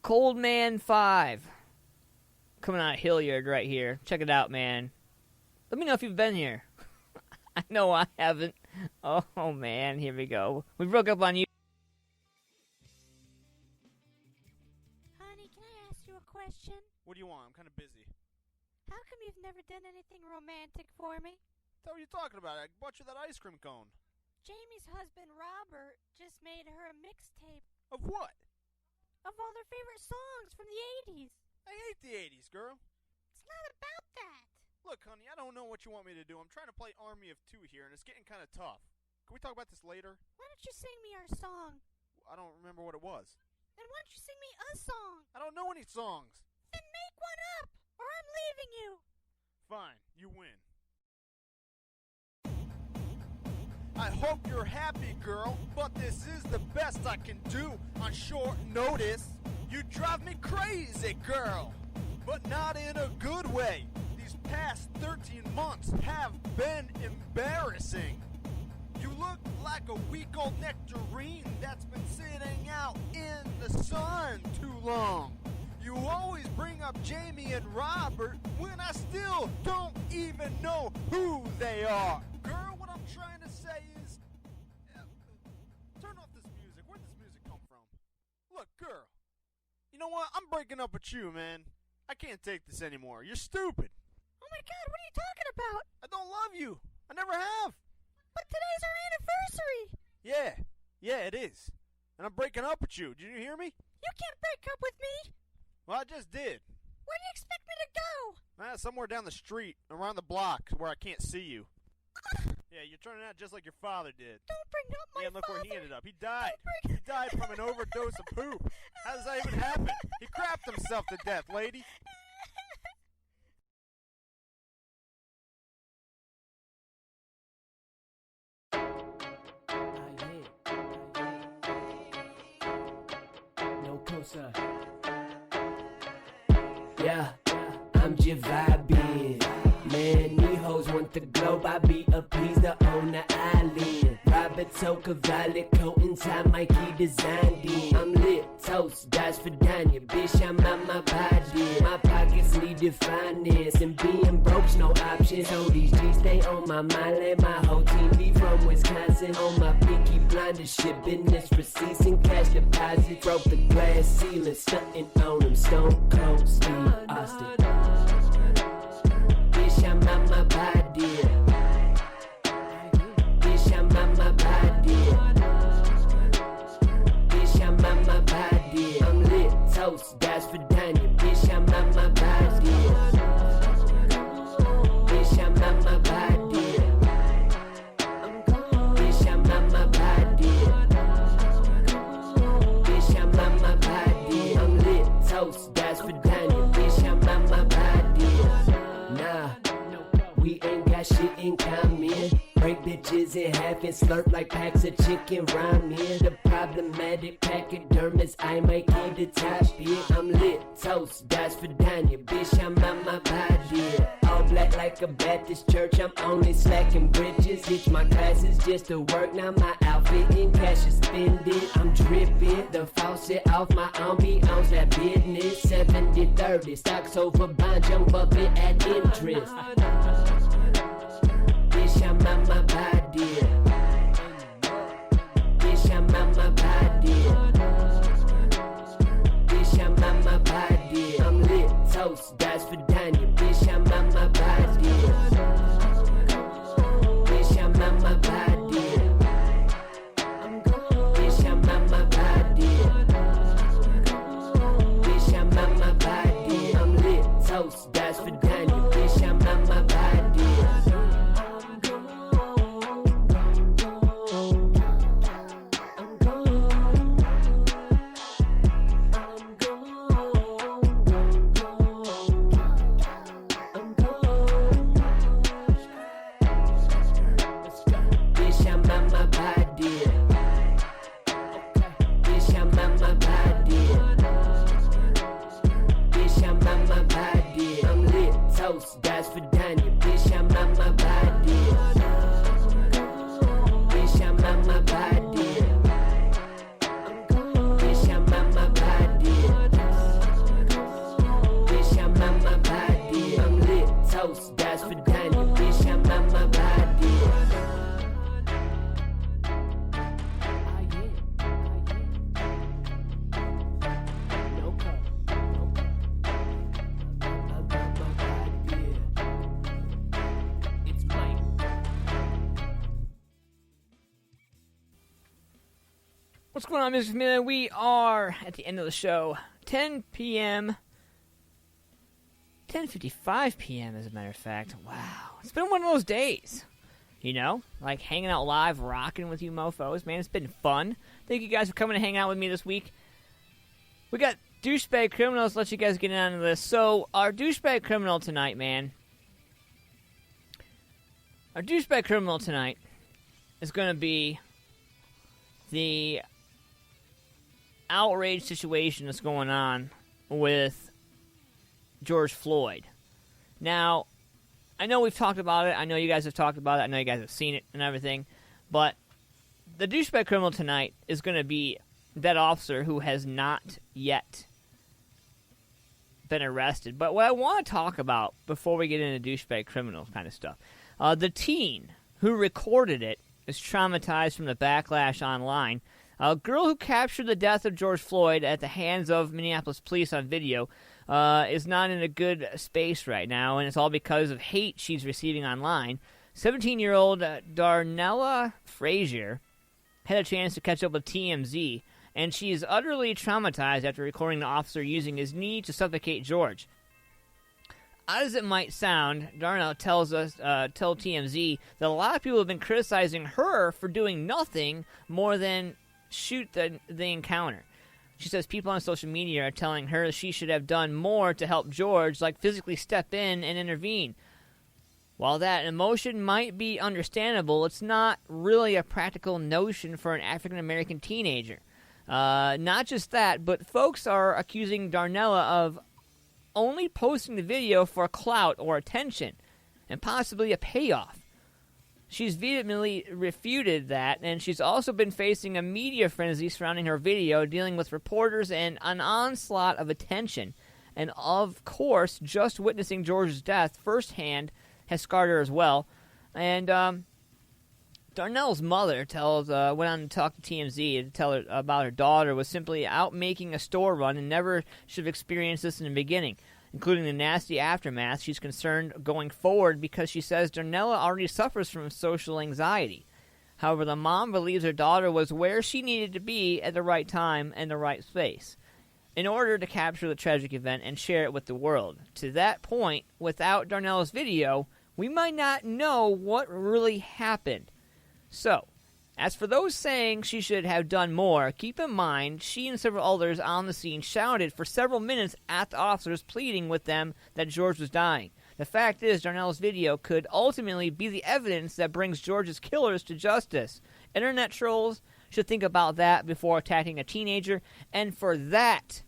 Cold Man 5. Coming out of Hilliard right here. Check it out, man. Let me know if you've been here. I know I haven't. Oh, man. Here we go. We broke up on you. Honey, can I ask you a question? What do you want? I'm kind of busy. How come you've never done anything romantic for me? What are you talking about? I bought you that ice cream cone. Jamie's husband, Robert, just made her a mixtape. Of what? Of all their favorite songs from the 80s. I hate the 80s, girl. It's not about that. Look, honey, I don't know what you want me to do. I'm trying to play Army of Two here, and it's getting kind of tough. Can we talk about this later? Why don't you sing me our song? I don't remember what it was. Then why don't you sing me a song? I don't know any songs. Then make one up, or I'm leaving you. Fine, you win. I hope you're happy, girl, but this is the best I can do on short notice. You drive me crazy, girl, but not in a good way. These past 13 months have been embarrassing. You look like a week-old nectarine that's been sitting out in the sun too long. You always bring up Jamie and Robert when I still don't even know who they are. Girl, what I'm trying to say is, turn off this music. Where'd this music come from? Look, girl, you know what? I'm breaking up with you, man. I can't take this anymore. You're stupid. Oh my God, what are you talking about? I don't love you. I never have. But today's our anniversary. Yeah, it is. And I'm breaking up with you. Did you hear me? You can't break up with me. Well, I just did. Where do you expect me to go? Somewhere down the street, around the block, where I can't see you. Yeah, you're turning out just like your father did. Don't bring up my Yeah, look father. where he ended up. He died. He died from an overdose of poop. How does that even happen? He crapped himself to death, lady. No closer. Yeah, I'm just vibing. Man, these hoes want the globe. I be appeased to own the island. Robert Toka, violet coat and tie, Mikey designed it. I'm lit, toast, dice for Danya. Bitch, I'm out my body. My pockets needed finance, and being broke's no option. So these G's stay on my mind. Let my whole team be from Wisconsin. On my pinky blinders, shit business receipts and cash deposits. Broke the glass ceiling, stunting on them. Stone Cold Steve Austin. Bitch, I'm out my body. Bitch, I'm out my body. Bitch, I'm out my body. I'm lit, toast, dice for Danya. Bitch, I'm out my body. Bitch, I'm out my body. Bitch, I'm out my body. Bitch, I'm out my body. I'm lit, toast, dice for Danya. Bitch, I'm out my body. Nah, we ain't got shit in common. Break bitches in half and slurp like packs of chicken ramen. The problematic pachydermis, I might keep the top bit. I'm lit, toast, dice for Danya. Bitch, I'm out my body. All black like a Baptist church, I'm only slacking bridges. Ditch my classes just to work, now my outfit in cash is spending. I'm dripping, the faucet off my ambiance, that business. 70-30, stocks over bonds, young bucket at interest. Bitch, I'm out my body. Bitch, I'm out my body. Bitch, I'm out my body. I'm lit, toast, dice for Danya. Bitch, I'm out my body. Bitch, I'm out my body. Bitch, I'm out my body. Bitch, I'm out my body. I'm lit, toast, dice for Danya. Bitch, I'm out my body. Dice for Danya, bitch, I'm out my body. Bitch, I'm out my body. Bitch, I'm out my body. Bitch, I'm out my body. I'm lit, toast, dice for Danya, bitch, I'm out my body. What's going on, Mr. Miller? We are at the end of the show. 10 p.m. 10:55 p.m. as a matter of fact. Wow. It's been one of those days. You know? Like hanging out live, rocking with you mofos. Man, it's been fun. Thank you guys for coming and hanging out with me this week. We got douchebag criminals. Let you guys get in on this. So, our douchebag criminal tonight, man. Our douchebag criminal tonight is going to be the outrage situation that's going on with George Floyd. Now, I know we've talked about it. I know you guys have talked about it. I know you guys have seen it and everything. But the douchebag criminal tonight is going to be that officer who has not yet been arrested. But what I want to talk about before we get into douchebag criminal kind of stuff, the teen who recorded it is traumatized from the backlash online. A girl who captured the death of George Floyd at the hands of Minneapolis police on video is not in a good space right now, and it's all because of hate she's receiving online. 17-year-old Darnella Frazier had a chance to catch up with TMZ, and she is utterly traumatized after recording the officer using his knee to suffocate George. Odd as it might sound, Darnell told TMZ that a lot of people have been criticizing her for doing nothing more than shoot the encounter. She says people on social media are telling her she should have done more to help George, like physically step in and intervene. While that emotion might be understandable, it's not really a practical notion for an African-American teenager. Not just that, but folks are accusing Darnella of only posting the video for clout or attention, and possibly a payoff. She's vehemently refuted that, and she's also been facing a media frenzy surrounding her video, dealing with reporters and an onslaught of attention. And of course, just witnessing George's death firsthand has scarred her as well. And Darnell's mother went on to talk to TMZ to tell her about her daughter was simply out making a store run and never should have experienced this in the beginning, including the nasty aftermath. She's concerned going forward because she says Darnella already suffers from social anxiety. However, the mom believes her daughter was where she needed to be at the right time and the right space in order to capture the tragic event and share it with the world. To that point, without Darnella's video, we might not know what really happened. So, as for those saying she should have done more, keep in mind she and several others on the scene shouted for several minutes at the officers, pleading with them that George was dying. The fact is, Darnella's video could ultimately be the evidence that brings George's killers to justice. Internet trolls should think about that before attacking a teenager, and for that,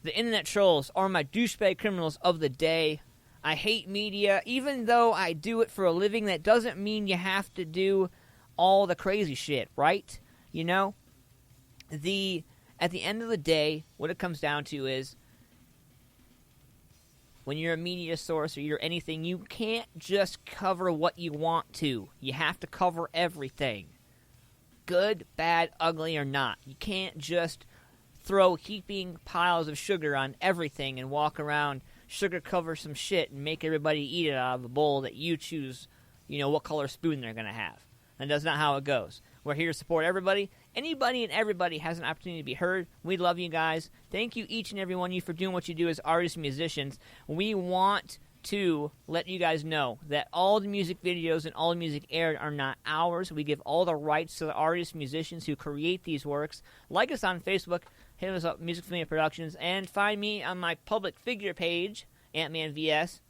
the internet trolls are my douchebag criminals of the day. I hate media. Even though I do it for a living, that doesn't mean you have to do all the crazy shit, right? You know? At the end of the day, what it comes down to is when you're a media source or you're anything, you can't just cover what you want to. You have to cover everything. Good, bad, ugly, or not. You can't just throw heaping piles of sugar on everything and walk around sugar cover some shit and make everybody eat it out of a bowl that you choose, you know, what color spoon they're going to have. And that's not how it goes. We're here to support everybody. Anybody and everybody has an opportunity to be heard. We love you guys. Thank you, each and every one of you, for doing what you do as artists and musicians. We want to let you guys know that all the music videos and all the music aired are not ours. We give all the rights to the artists, musicians who create these works. Like us on Facebook. Hit us up, Music Familia Productions, and find me on my public figure page, AntmanVs.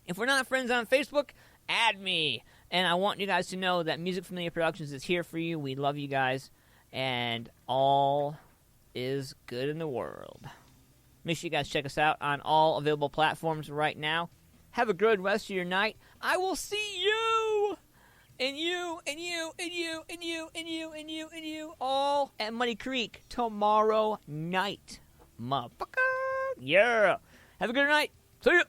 If we're not friends on Facebook, add me. And I want you guys to know that Music Familia Productions is here for you. We love you guys, and all is good in the world. Make sure you guys check us out on all available platforms right now. Have a good rest of your night. I will see you! And you, and you, and you, and you, and you, and you, and you, all at Muddy Creek tomorrow night. Motherfucker. Yeah. Have a good night. See ya.